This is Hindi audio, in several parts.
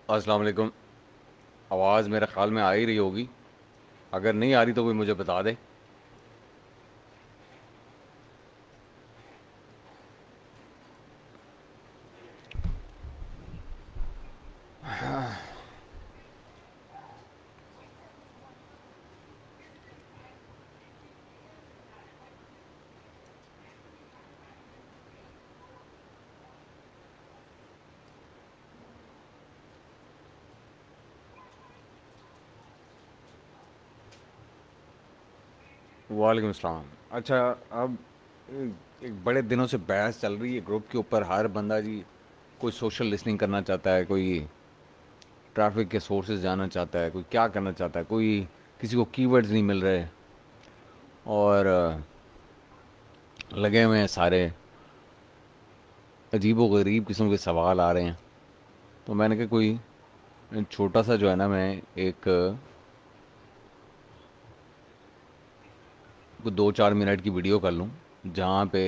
अस्सलाम वालेकुम। आवाज़ मेरे ख़्याल में आ ही रही होगी। अगर नहीं आ रही तो कोई मुझे बता दे। वालेकुम सलाम। अच्छा, अब एक बड़े दिनों से बहस चल रही है ग्रुप के ऊपर। हर बंदा जी कोई सोशल लिसनिंग करना चाहता है, कोई ट्रैफिक के सोर्सेज जानना चाहता है, कोई क्या करना चाहता है, कोई किसी को कीवर्ड्स नहीं मिल रहे और लगे हुए हैं सारे अजीब व गरीब किस्म के सवाल आ रहे हैं। तो मैंने कहा कोई छोटा सा जो है ना, मैं एक कोई 2-4 मिनट की वीडियो कर लूँ जहाँ पे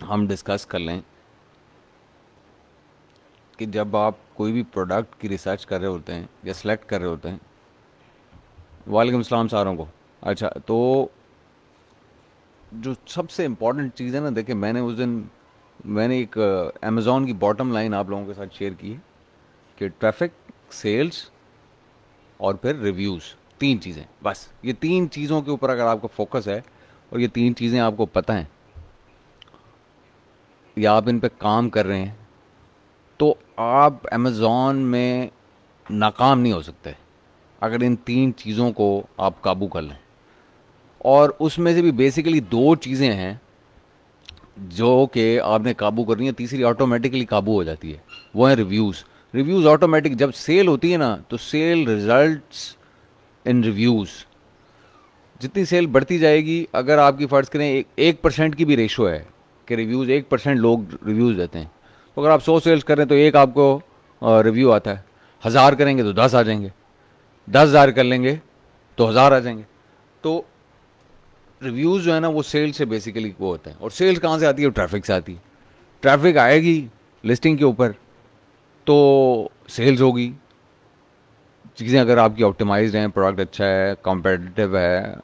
हम डिस्कस कर लें कि जब आप कोई भी प्रोडक्ट की रिसर्च कर रहे होते हैं या सिलेक्ट कर रहे होते हैं। वालेकुम सलाम सारों को। अच्छा, तो जो सबसे इम्पॉर्टेंट चीज़ है ना, देखिए मैंने उस दिन एक अमेज़ॉन की बॉटम लाइन आप लोगों के साथ शेयर की है कि ट्रैफिक, सेल्स और फिर रिव्यूज़, तीन चीज़ें। बस ये तीन चीज़ों के ऊपर अगर आपका फोकस है और ये तीन चीज़ें आपको पता हैं या आप इन पे काम कर रहे हैं, तो आप अमेज़ॉन में नाकाम नहीं हो सकते अगर इन तीन चीज़ों को आप काबू कर लें। और उसमें से भी बेसिकली दो चीज़ें हैं जो कि आपने काबू करनी है, तीसरी ऑटोमेटिकली काबू हो जाती है। वो है रिव्यूज़। रिव्यूज़ ऑटोमेटिक जब सेल होती है ना, तो सेल रिजल्ट्स इन रिव्यूज़। जितनी सेल बढ़ती जाएगी, अगर आपकी फ़र्ज़ करें 1% की भी रेशो है कि रिव्यूज़ 1% लोग रिव्यूज़ देते हैं, तो अगर आप 100 सेल्स करें तो एक आपको रिव्यू आता है। 1000 करेंगे तो 10 आ जाएंगे, 10,000 कर लेंगे तो 1000 आ जाएंगे। तो रिव्यूज़ जो है ना, वो सेल से बेसिकली वो होता है। और सेल्स कहाँ से आती है? ट्रैफिक से आती है। ट्रैफिक आएगी लिस्टिंग के ऊपर तो सेल्स होगी। चीज़ें अगर आपकी ऑप्टिमाइज्ड हैं, प्रोडक्ट अच्छा है, कॉम्पिटिटिव है,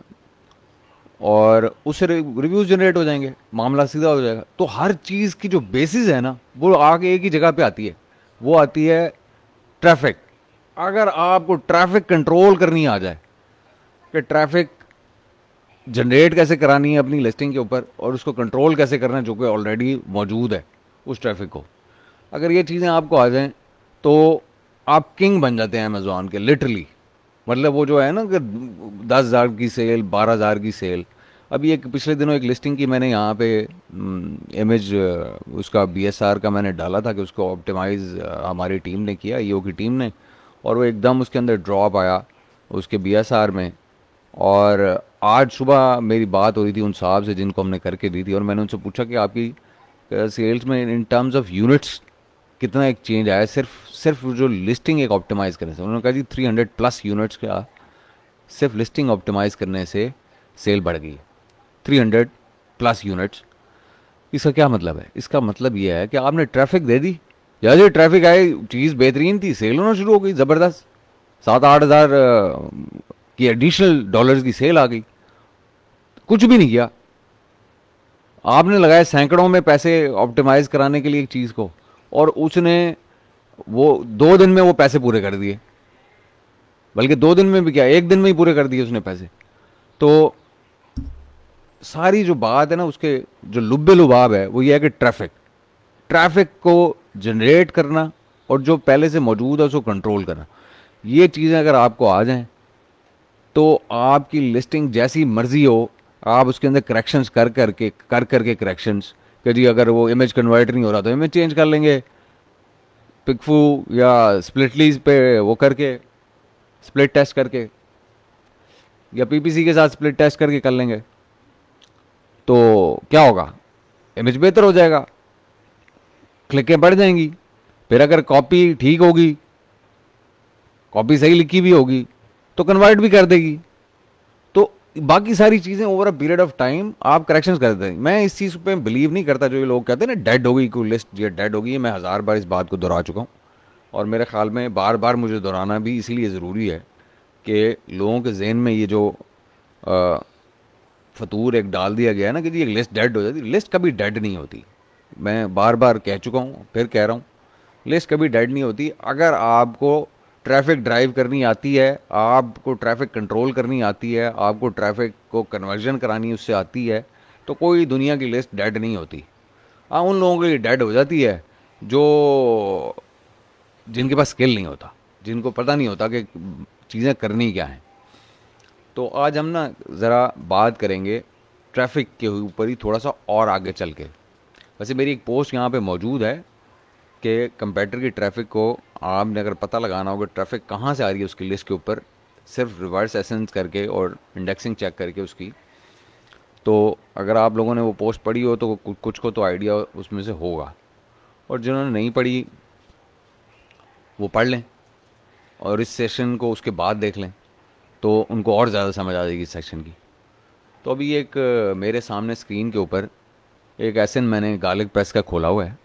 और उससे रिव्यूज़ जनरेट हो जाएंगे, मामला सीधा हो जाएगा। तो हर चीज़ की जो बेसिस है ना, वो आगे एक ही जगह पे आती है, वो आती है ट्रैफिक। अगर आपको ट्रैफिक कंट्रोल करनी आ जाए कि ट्रैफिक जनरेट कैसे करानी है अपनी लिस्टिंग के ऊपर और उसको कंट्रोल कैसे करना है जो कि ऑलरेडी मौजूद है उस ट्रैफिक को, अगर ये चीज़ें आपको आ जाएं तो आप किंग बन जाते हैं अमेज़ॉन के, लिटरली। मतलब वो जो है ना कि 10,000 की सेल, 12,000 की सेल। अभी एक पिछले दिनों एक लिस्टिंग की मैंने यहाँ पे इमेज उसका बीएसआर का मैंने डाला था कि उसको ऑप्टिमाइज हमारी टीम ने किया, ईओ की टीम ने, और वो एकदम उसके अंदर ड्रॉप आया उसके बीएसआर में। और आज सुबह मेरी बात हो रही थी उन साहब से जिनको हमने करके दी थी, और मैंने उनसे पूछा कि आपकी सेल्स में इन टर्म्स ऑफ यूनिट्स कितना एक चेंज आया सिर्फ सिर्फ जो लिस्टिंग एक ऑप्टिमाइज़ करने से। उन्होंने कहा जी 300+ यूनिट्स का सिर्फ लिस्टिंग ऑप्टिमाइज़ करने से सेल बढ़ गई है। 300+ यूनिट्स। इसका क्या मतलब है? इसका मतलब ये है कि आपने ट्रैफिक दे दी, जैसे ट्रैफिक आई चीज़ बेहतरीन थी, सेल होना शुरू हो गई ज़बरदस्त। 7-8 हज़ार की एडिशनल डॉलर्स की सेल आ गई। कुछ भी नहीं किया आपने, लगाए सैकड़ों में पैसे ऑप्टिमाइज कराने के लिए एक चीज़ को, और उसने वो 2 दिन में वो पैसे पूरे कर दिए। बल्कि 2 दिन में भी क्या, 1 दिन में ही पूरे कर दिए उसने पैसे। तो सारी जो बात है ना, उसके जो लुब्बे लुबाब है वो ये है कि ट्रैफिक ट्रैफिक को जनरेट करना और जो पहले से मौजूद है उसको कंट्रोल करना। ये चीज़ें अगर आपको आ जाएं तो आपकी लिस्टिंग जैसी मर्जी हो, आप उसके अंदर करेक्शंस कर करके करेक्शंस, कि जी अगर वो इमेज कन्वर्ट नहीं हो रहा तो इमेज चेंज कर लेंगे, पिकफू या स्प्लिटलीज पे वो करके, स्प्लिट टेस्ट करके, या पीपीसी के साथ स्प्लिट टेस्ट करके कर लेंगे। तो क्या होगा? इमेज बेहतर हो जाएगा, क्लिकें बढ़ जाएंगी। फिर अगर कॉपी ठीक होगी, कॉपी सही लिखी भी होगी, तो कन्वर्ट भी कर देगी। तो बाकी सारी चीज़ें over a period of time आप करेक्शंस कर देते हैं। मैं इस चीज़ पे बिलीव नहीं करता जो ये लोग कहते हैं ना डेड हो गई कोई लिस्ट, ये डेड हो गई है। मैं हज़ार बार इस बात को दोहरा चुका हूँ, और मेरे ख्याल में बार बार मुझे दोहराना भी इसीलिए ज़रूरी है कि लोगों के जहन में ये जो अ, फतूर एक डाल दिया गया है ना कि जी एक लिस्ट डेड हो जाती, लिस्ट कभी डेड नहीं होती। मैं बार बार कह चुका हूँ, फिर कह रहा हूँ, लिस्ट कभी डेड नहीं होती। अगर आपको ट्रैफिक ड्राइव करनी आती है, आपको ट्रैफिक कंट्रोल करनी आती है, आपको ट्रैफिक को कन्वर्जन करानी उससे आती है, तो कोई दुनिया की लिस्ट डेड नहीं होती। हाँ, उन लोगों के लिए डेड हो जाती है जो जिनके पास स्किल नहीं होता, जिनको पता नहीं होता कि चीज़ें करनी क्या हैं। तो आज हम ना ज़रा बात करेंगे ट्रैफिक के ऊपर ही थोड़ा सा और आगे चल के। वैसे मेरी एक पोस्ट यहाँ पे मौजूद है कि कंपेटर की ट्रैफिक को आपने अगर पता लगाना होगा ट्रैफिक कहाँ से आ रही है उसकी लिस्ट के ऊपर, सिर्फ रिवर्स एसेंस करके और इंडेक्सिंग चेक करके उसकी, तो अगर आप लोगों ने वो पोस्ट पढ़ी हो तो कुछ को तो आइडिया उसमें से होगा, और जिन्होंने नहीं पढ़ी वो पढ़ लें और इस सेशन को उसके बाद देख लें तो उनको और ज़्यादा समझ आ जाएगी इस सेक्शन की। तो अभी एक मेरे सामने स्क्रीन के ऊपर एक एसन मैंने गार्लिक प्रेस का खोला हुआ है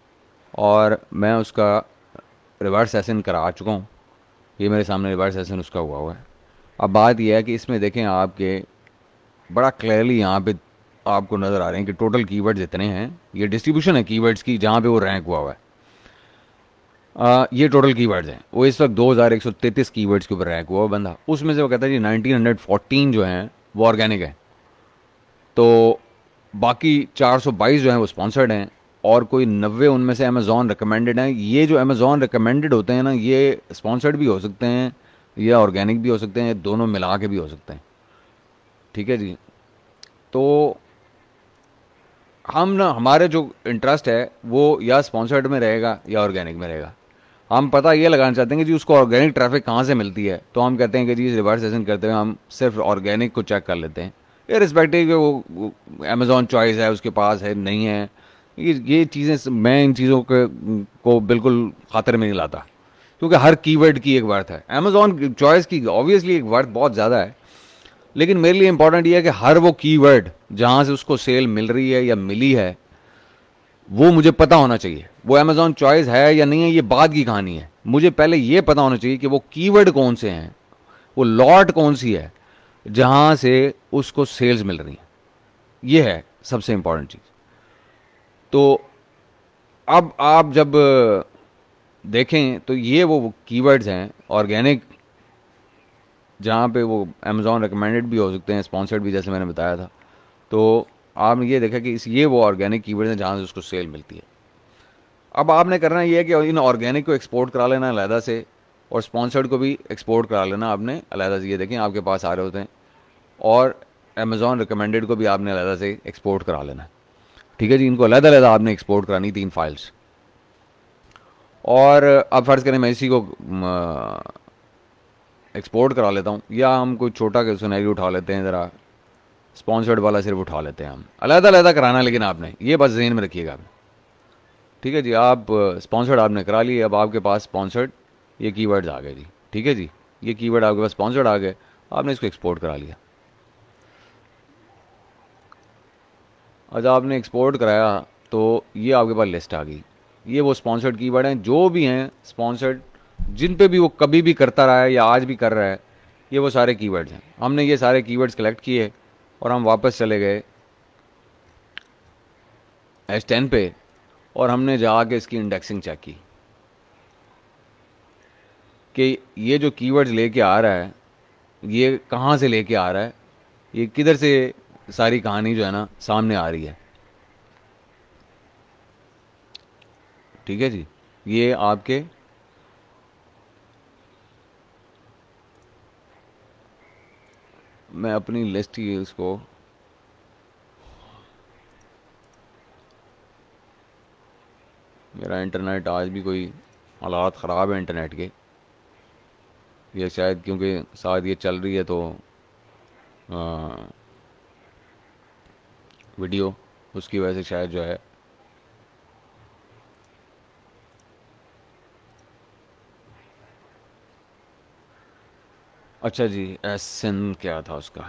और मैं उसका रिवर्स एसन करा चुका हूँ। ये मेरे सामने रिवर्स एसन उसका हुआ है। अब बात यह है कि इसमें देखें आपके बड़ा क्लियरली यहाँ पे आपको नज़र आ रहे हैं कि टोटल कीवर्ड्स इतने हैं। ये डिस्ट्रीब्यूशन है कीवर्ड्स की जहाँ पे वो रैंक हुआ है। ये टोटल कीवर्ड्स हैं। वो इस वक्त 2133 कीवर्ड्स के ऊपर रैंक हुआ बंदा। उसमें से वो कहता है जी 1914 जो हैं वो ऑर्गेनिक है, तो बाकी 422 जो हैं वो स्पॉन्सर्ड हैं, और कोई 90 उनमें से अमेज़ॉन रिकमेंडेड हैं। ये जो अमेज़ॉन रिकमेंडेड होते हैं ना, ये स्पॉन्सर्ड भी हो सकते हैं या ऑर्गेनिक भी हो सकते हैं, दोनों मिला के भी हो सकते हैं। ठीक है जी। तो हम ना हमारे जो इंटरेस्ट है वो या स्पॉन्सर्ड में रहेगा या ऑर्गेनिक में रहेगा। हम पता ये लगाना चाहते हैं कि जी उसको ऑर्गेनिक ट्रैफिक कहाँ से मिलती है, तो हम कहते हैं कि जी रिवर्स सेशन करते हुए हम सिर्फ ऑर्गेनिक को चेक कर लेते हैं, इरिस्पेक्टिव कि वो अमेज़ॉन चॉइस है उसके पास है नहीं है। ये चीज़ें मैं इन चीज़ों को बिल्कुल खातर में नहीं लाता, क्योंकि हर कीवर्ड की एक वर्थ है। अमेज़ॉन चॉइस की ऑब्वियसली एक वर्थ बहुत ज़्यादा है, लेकिन मेरे लिए इंपॉर्टेंट ये है कि हर वो कीवर्ड जहाँ से उसको सेल मिल रही है या मिली है वो मुझे पता होना चाहिए। वो अमेज़ॉन चॉइस है या नहीं है ये बाद की कहानी है, मुझे पहले ये पता होना चाहिए कि वो कीवर्ड कौन से हैं, वो लॉट कौन सी है जहाँ से उसको सेल्स मिल रही हैं। ये है सबसे इंपॉर्टेंट चीज़। तो अब आप जब देखें तो ये वो कीवर्ड्स हैं ऑर्गेनिक, जहाँ पे वो अमेज़ॉन रिकमेंडेड भी हो सकते हैं, स्पॉन्सर्ड भी, जैसे मैंने बताया था। तो आपने ये देखा कि ये वो ऑर्गेनिक कीवर्ड्स हैं जहाँ से उसको सेल मिलती है। अब आपने करना ये है कि इन ऑर्गेनिक को एक्सपोर्ट करा लेना अलहदा से, और स्पॉन्सर्ड को भी एक्सपोर्ट करा लेना आपने अलहदा से। ये देखें आपके पास आ रहे होते हैं, और अमेज़ॉन रिकमेंडेड को भी आपने अलहदा से एक्सपोर्ट करा लेना। ठीक है जी। इनको अलहदा अलहदा आपने एक्सपोर्ट करानी 3 फाइल्स। और अब फ़र्ज़ करें मैं इसी को एक्सपोर्ट करा लेता हूँ, या हम कोई छोटा के सिनेरियो उठा लेते हैं, ज़रा स्पॉन्सर्ड वाला सिर्फ उठा लेते हैं हम। अलहदा अलहदा कराना, लेकिन आपने ये बस जहन में रखिएगा आपने। ठीक है जी। आप स्पॉन्सर्ड आपने करा लिए, अब आपके पास स्पॉन्सर्ड ये कीवर्ड्स आ गए जी। ठीक है जी। ये कीवर्ड आपके पास स्पॉन्सर्ड आ गए, आपने इसको एक्सपोर्ट करा लिया। अच्छा, आपने एक्सपोर्ट कराया तो ये आपके पास लिस्ट आ गई। ये वो स्पॉन्सर्ड कीवर्ड हैं जो भी हैं स्पॉन्सर्ड, जिन पे भी वो कभी भी करता रहा है या आज भी कर रहा है, ये वो सारे कीवर्ड्स हैं। हमने ये सारे कीवर्ड्स कलेक्ट किए और हम वापस चले गए S10 पे, और हमने जाके इसकी इंडेक्सिंग चेक की कि ये जो कीवर्ड्स लेके आ रहा है ये कहाँ से लेके आ रहा है, ये किधर से सारी कहानी जो है ना सामने आ रही है। ठीक है जी। ये आपके मैं अपनी लिस्ट ही इसको मेरा इंटरनेट आज भी कोई हालात ख़राब है इंटरनेट के, ये शायद क्योंकि शायद ये चल रही है तो वीडियो, उसकी वजह से शायद जो है। अच्छा जी, एसन क्या था उसका।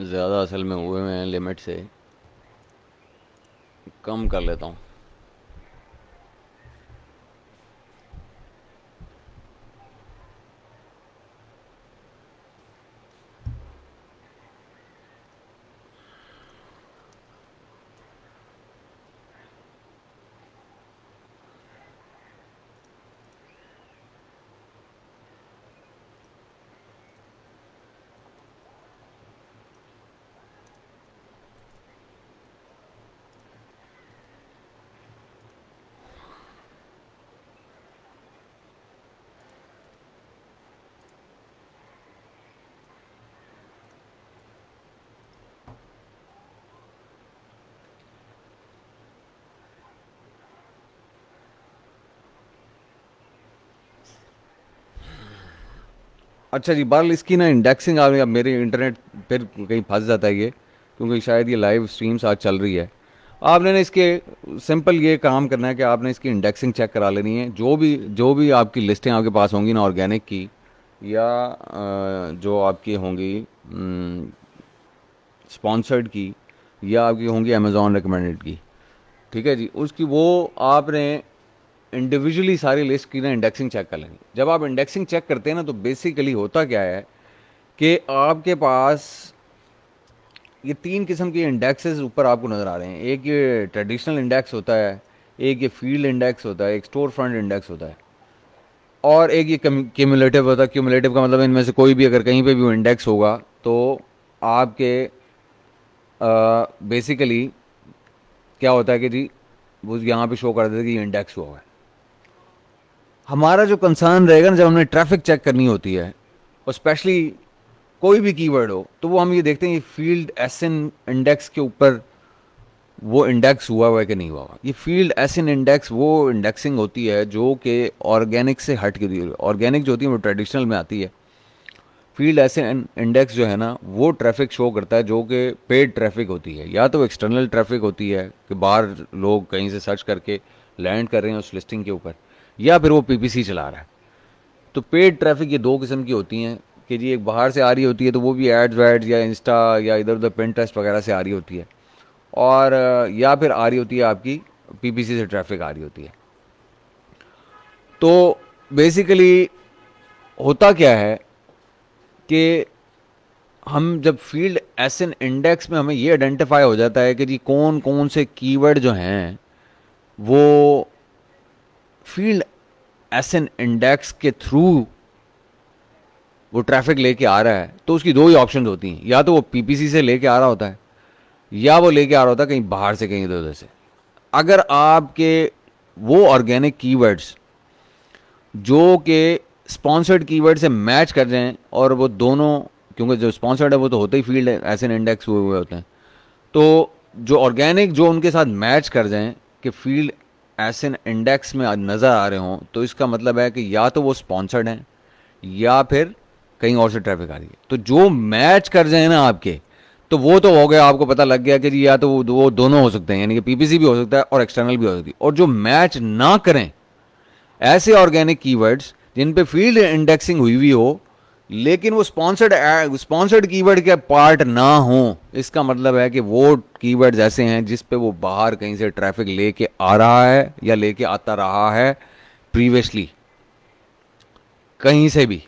ज़्यादा असल में हुए हैं लिमिट से, कम कर लेता हूँ। अच्छा जी, बहरहाल इसकी ना इंडेक्सिंग आ रही है। अब मेरे इंटरनेट फिर कहीं फंस जाता है ये, क्योंकि शायद ये लाइव स्ट्रीम्स आज चल रही है। आपने ना इसके सिंपल ये काम करना है कि आपने इसकी इंडेक्सिंग चेक करा लेनी है। जो भी आपकी लिस्टें आपके पास होंगी ना ऑर्गेनिक की, या जो आपकी होंगी स्पॉन्सर्ड की, या आपकी होंगी अमेज़ॉन रिकमेंडेड की, ठीक है जी, उसकी वो आपने इंडिविजुअली सारी लिस्ट की ना इंडेक्सिंग चेक कर लेंगे। जब आप इंडेक्सिंग चेक करते हैं ना, तो बेसिकली होता क्या है कि आपके पास ये तीन किस्म के इंडेक्सेस ऊपर आपको नज़र आ रहे हैं। एक ये ट्रेडिशनल इंडेक्स होता है, एक ये फील्ड इंडेक्स होता है, एक स्टोर फ्रंट इंडेक्स होता है, और एक ये क्यूमुलेटिव होता है। क्यूमुलेटिव का मतलब इनमें से कोई भी अगर कहीं पे भी वो इंडेक्स होगा तो आपके बेसिकली क्या होता है कि जी वो यहाँ पे शो कर देता है कि ये इंडेक्स हुआ है। हमारा जो कंसर्न रहेगा ना, जब हमने ट्रैफिक चेक करनी होती है, और स्पेशली कोई भी कीवर्ड हो, तो वो हम ये देखते हैं ये फील्ड एसएन इंडेक्स के ऊपर वो इंडेक्स हुआ है कि नहीं हुआ। ये फील्ड एसएन इंडेक्स वो इंडेक्सिंग होती है जो कि ऑर्गेनिक से हट के दी हुई। ऑर्गेनिक जो होती है वो ट्रेडिशनल में आती है। फील्ड एसएन इंडेक्स जो है ना, वो ट्रैफिक शो करता है जो कि पेड ट्रैफिक होती है, या तो एक्सटर्नल ट्रैफिक होती है कि बाहर लोग कहीं से सर्च करके लैंड कर रहे हैं उस लिस्टिंग के ऊपर, या फिर वो पीपीसी चला रहा है। तो पेड ट्रैफिक ये दो किस्म की होती हैं कि जी एक बाहर से आ रही होती है, तो वो भी एड्स वैड्स या इंस्टा या इधर उधर पिंटरेस्ट वगैरह से आ रही होती है, और या फिर आ रही होती है आपकी पीपीसी से ट्रैफिक आ रही होती है। तो बेसिकली होता क्या है कि हम जब फील्ड एसएन इंडेक्स में हमें ये आइडेंटिफाई हो जाता है कि जी कौन कौन से कीवर्ड जो हैं वो फील्ड एसएन इंडेक्स के थ्रू वो ट्रैफिक लेके आ रहा है, तो उसकी दो ही ऑप्शन होती हैं। या तो वो पीपीसी से लेके आ रहा होता है, या वो लेके आ रहा होता है कहीं बाहर से, कहीं इधर उधर से। अगर आपके वो ऑर्गेनिक कीवर्ड्स जो कि स्पॉन्सर्ड कीवर्ड से मैच कर जाएं, और वो दोनों, क्योंकि जो स्पॉन्सर्ड है वो तो होते ही फील्ड एसएन इंडेक्स हुए हुए होते हैं, तो जो ऑर्गेनिक जो उनके साथ मैच कर जाएं कि फील्ड एसएन इंडेक्स में नज़र आ रहे हों, तो इसका मतलब है कि या तो वो स्पॉन्सर्ड हैं या फिर कहीं और से ट्रैफिक आ रही है। तो जो मैच कर जाए ना आपके, तो वो तो हो गया, आपको पता लग गया कि जी या तो वो दोनों हो सकते हैं, यानी कि पीपीसी भी हो सकता है और एक्सटर्नल भी हो सकती है। और जो मैच ना करें, ऐसे ऑर्गेनिक कीवर्ड्स जिन पे फील्ड इंडेक्सिंग हुई हुई हो लेकिन वो स्पॉन्सर्ड कीवर्ड के पार्ट ना हो, इसका मतलब है कि वो कीवर्ड्स ऐसे हैं जिस पे वो बाहर कहीं से ट्रैफिक लेके आ रहा है या लेके आता रहा है प्रीवियसली, कहीं से भी।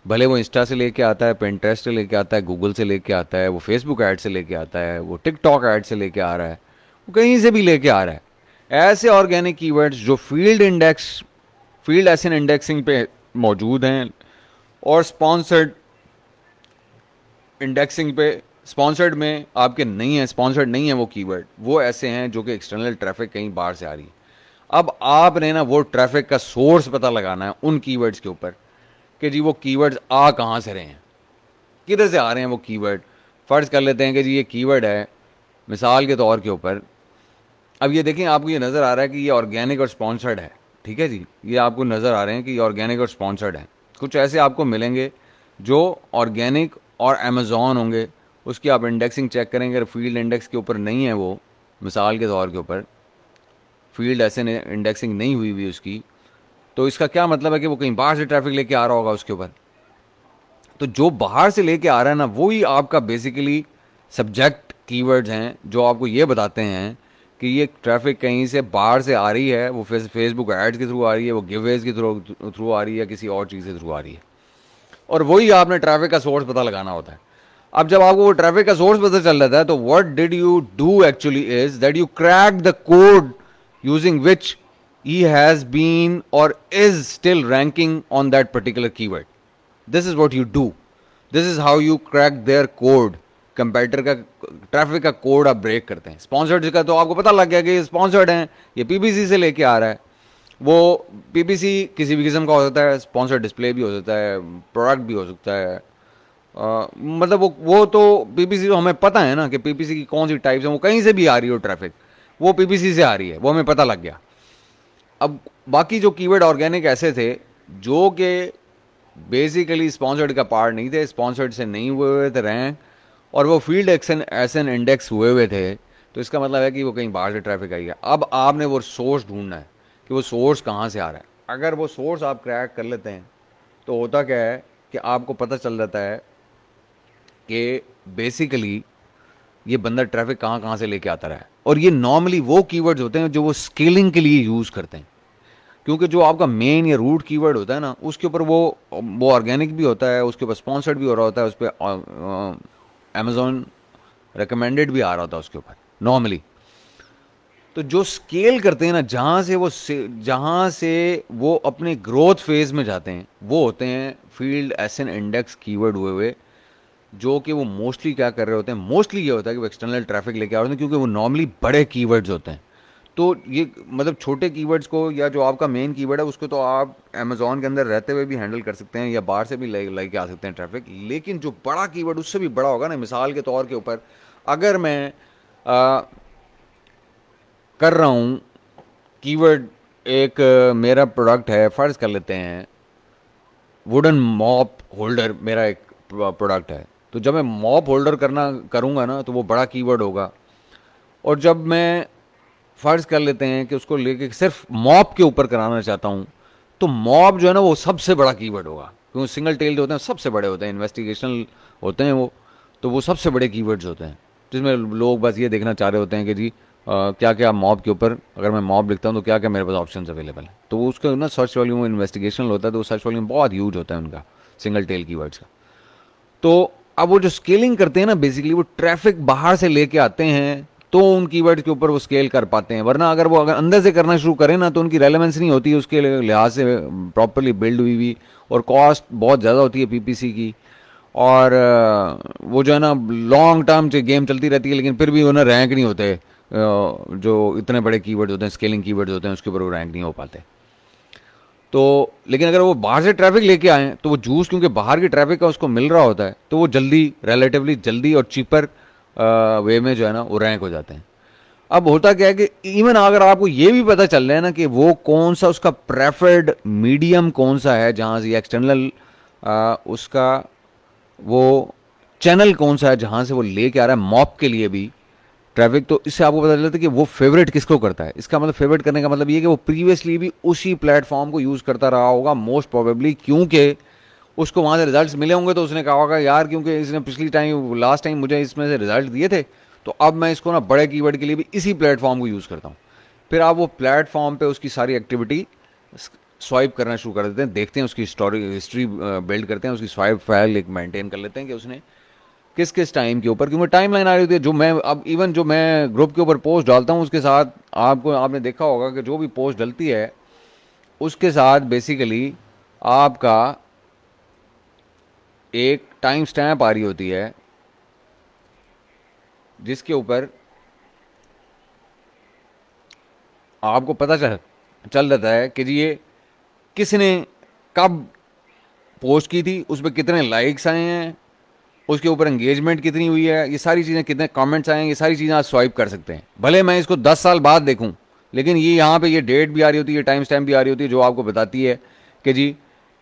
भले वो इंस्टा से लेके आता है, पिंटरेस्ट से लेके आता है, गूगल से लेके आता है, वो फेसबुक ऐड से लेके आता है, वो टिकटॉक ऐड से लेके आ रहा है, वो कहीं से भी लेके आ रहा है। ऐसे ऑर्गेनिक कीवर्ड्स जो फील्ड एसएन इंडेक्सिंग पे मौजूद हैं और स्पॉन्सर्ड इंडेक्सिंग पे, स्पॉन्सर्ड में आपके नहीं है, स्पॉन्सर्ड नहीं है वो कीवर्ड, वो ऐसे हैं जो कि एक्सटर्नल ट्रैफिक कहीं बाहर से आ रही है। अब आपने ना वो ट्रैफिक का सोर्स पता लगाना है उन कीवर्ड्स के ऊपर कि जी वो कीवर्ड्स आ कहाँ से रहे हैं, किधर से आ रहे हैं वो कीवर्ड। फ़र्ज़ कर लेते हैं कि जी ये कीवर्ड है, मिसाल के तौर के ऊपर, अब ये देखें आपको ये नज़र आ रहा है कि ये ऑर्गेनिक और स्पॉन्सर्ड है, ठीक है जी, ये आपको नज़र आ रहे हैं कि ये ऑर्गेनिक और स्पॉन्सर्ड है। कुछ ऐसे आपको मिलेंगे जो ऑर्गेनिक और अमेज़ॉन होंगे, उसकी आप इंडेक्सिंग चेक करेंगे, अगर फील्ड इंडेक्स के ऊपर नहीं है वो, मिसाल के तौर के ऊपर फील्ड ऐसे इंडेक्सिंग नहीं हुई हुई उसकी, तो इसका क्या मतलब है कि वो कहीं बाहर से ट्रैफिक लेके आ रहा होगा उसके ऊपर। तो जो बाहर से लेके आ रहा है ना, वही आपका बेसिकली सब्जेक्ट कीवर्ड्स हैं जो आपको ये बताते हैं कि ये ट्रैफिक कहीं से बाहर से आ रही है, वो फेसबुक एड्स के थ्रू आ रही है, वो गिववेज के थ्रू आ रही है, किसी और चीज़ के थ्रू आ रही है। और वही आपने ट्रैफिक का सोर्स पता लगाना होता है। अब जब आपको वो ट्रैफिक का सोर्स पता चल जाता है तो what did you do actually is that you crack the code using which he has been or is still ranking on that particular keyword. This is what you do. This is how you crack their code. Competitor का ट्रैफिक का कोड आप ब्रेक करते हैं। स्पॉन्सर्ड का तो आपको पता लग गया कि स्पॉन्सर्ड हैं, ये पीपीसी से लेके आ रहा है। वो पीपीसी किसी भी किस्म का हो सकता है, स्पॉन्सर्ड डिस्प्ले भी हो सकता है, प्रोडक्ट भी हो सकता है। मतलब वो तो पीपीसी तो हमें पता है ना कि पीपीसी की कौन सी टाइप्स हैं, वो कहीं से भी आ रही हो ट्रैफिक, वो पीपीसी से आ रही है, वो हमें पता लग गया। अब बाकी जो कीवर्ड ऑर्गेनिक ऐसे थे जो कि बेसिकली स्पॉन्सर्ड का पार्ट नहीं थे, स्पॉन्सर्ड से नहीं हुए थे रैंक, और वो फील्ड एसन इंडेक्स हुए थे, तो इसका मतलब है कि वो कहीं बाहर से ट्रैफिक आई है। अब आपने वो सोर्स ढूंढना है कि वो सोर्स कहाँ से आ रहा है। अगर वो सोर्स आप क्रैक कर लेते हैं तो होता क्या है कि आपको पता चल जाता है कि बेसिकली ये बंदा ट्रैफिक कहाँ कहाँ से लेके आता रहा है। और ये नॉर्मली वो कीवर्ड्स होते हैं जो वो स्केलिंग के लिए यूज़ करते हैं, क्योंकि जो आपका मेन या रूट कीवर्ड होता है ना, उसके ऊपर वो ऑर्गेनिक भी होता है, उसके ऊपर स्पॉन्सर्ड भी हो रहा होता है, उस पर अमेजोन रिकमेंडेड भी आ रहा होता है उसके ऊपर नॉर्मली। तो जो स्केल करते हैं ना, जहाँ से वो अपने ग्रोथ फेज में जाते हैं, वो होते हैं फील्ड एसन इंडेक्स कीवर्ड हुए, जो कि वो मोस्टली क्या कर रहे होते हैं, मोस्टली ये होता है कि वो एक्सटर्नल ट्रैफिक लेके आ रहे होते हैं, क्योंकि वो नॉर्मली बड़े कीवर्ड्स होते हैं। तो ये मतलब छोटे कीवर्ड्स को या जो आपका मेन कीवर्ड है उसको तो आप अमेजोन के अंदर रहते हुए भी हैंडल कर सकते हैं या बाहर से भी लेके आ सकते हैं ट्रैफिक। लेकिन जो बड़ा कीवर्ड उससे भी बड़ा होगा ना, मिसाल के तौर के ऊपर अगर मैं कर रहा हूँ कीवर्ड, एक मेरा प्रोडक्ट है, फ़र्ज़ कर लेते हैं वुडन मॉप होल्डर मेरा एक प्रोडक्ट है, तो जब मैं मॉप होल्डर करूँगा ना तो वो बड़ा कीवर्ड होगा। और जब मैं फ़र्ज़ कर लेते हैं कि उसको लेके सिर्फ मॉप के ऊपर कराना चाहता हूँ, तो मॉप जो है ना वो सबसे बड़ा कीवर्ड होगा, क्योंकि सिंगल टेल्ड होते हैं, सबसे बड़े होते हैं, इन्वेस्टिगेशनल होते हैं वो, तो वो सबसे बड़े कीवर्ड्स होते हैं, जिसमें लोग बस ये देखना चाह रहे होते हैं कि जी क्या क्या मॉब के ऊपर, अगर मैं मॉब लिखता हूँ तो क्या क्या मेरे पास ऑप्शंस अवेलेबल है। तो वो उसका ना सर्च वॉल्यूम इन्वेस्टिगेशनल होता है, तो वो सर्च वॉल्यूम बहुत ह्यूज होता है उनका सिंगल टेल कीवर्ड्स का। तो अब वो जो स्केलिंग करते हैं ना, बेसिकली वो ट्रैफिक बाहर से लेके आते हैं, तो उन कीवर्ड्स के ऊपर वो स्केल कर पाते हैं। वरना अगर वो अंदर से करना शुरू करें ना तो उनकी रेलेवेंस नहीं होती उसके लिहाज से प्रॉपरली बिल्ड हुई, और कॉस्ट बहुत ज़्यादा होती है पीपीसी की, और वो जो है ना लॉन्ग टर्म से गेम चलती रहती है, लेकिन फिर भी वो ना रैंक नहीं होते, जो इतने बड़े कीवर्ड्स होते हैं, स्केलिंग कीवर्ड्स होते हैं, उसके ऊपर वो रैंक नहीं हो पाते। तो लेकिन अगर वो बाहर से ट्रैफिक लेके आए तो वो जूस, क्योंकि बाहर की ट्रैफिक का उसको मिल रहा होता है, तो वो रिलेटिवली जल्दी और चीपर वे में जो है ना वो रैंक हो जाते हैं। अब होता क्या है कि इवन अगर आपको ये भी पता चल रहा है ना कि वो कौन सा उसका प्रेफर्ड मीडियम कौन सा है, जहाँ से एक्सटर्नल उसका वो चैनल कौन सा है जहाँ से वो लेके आ रहा है मॉप के लिए भी ट्रैफिक, तो इससे आपको पता चलता है कि वो फेवरेट किसको करता है। इसका मतलब फेवरेट करने का मतलब ये कि वो प्रीवियसली भी उसी प्लेटफॉर्म को यूज़ करता रहा होगा मोस्ट प्रोबेबली, क्योंकि उसको वहाँ से रिजल्ट्स मिले होंगे, तो उसने कहा होगा यार क्योंकि इसने लास्ट टाइम मुझे इसमें से रिजल्ट दिए थे, तो अब मैं इसको ना बड़े कीवर्ड के लिए भी इसी प्लेटफॉर्म को यूज़ करता हूँ। फिर आप वो प्लेटफॉर्म पे उसकी सारी एक्टिविटी स्वाइप करना शुरू कर देते हैं, देखते हैं उसकी हिस्ट्री बिल्ड करते हैं, उसकी स्वाइप फाइल एक मेंटेन कर लेते हैं कि उसने किस किस टाइम के ऊपर, क्योंकि टाइम लाइन आ रही होती है। जो मैं अब इवन जो मैं ग्रुप के ऊपर पोस्ट डालता हूँ उसके साथ आपने देखा होगा कि जो भी पोस्ट डलती है उसके साथ बेसिकली आपका एक टाइम स्टैम्प आ रही होती है, जिसके ऊपर आपको पता चल जाता है कि जी ये किसने कब पोस्ट की थी, उस पर कितने लाइक्स आए हैं, उसके ऊपर एंगेजमेंट कितनी हुई है, ये सारी चीज़ें, कितने कमेंट्स आए हैं, ये सारी चीज़ें आप स्वाइप कर सकते हैं। भले मैं इसको 10 साल बाद देखूं, लेकिन ये यहाँ पे ये डेट भी आ रही होती है, टाइम स्टैम्प भी आ रही होती है, जो आपको बताती है कि जी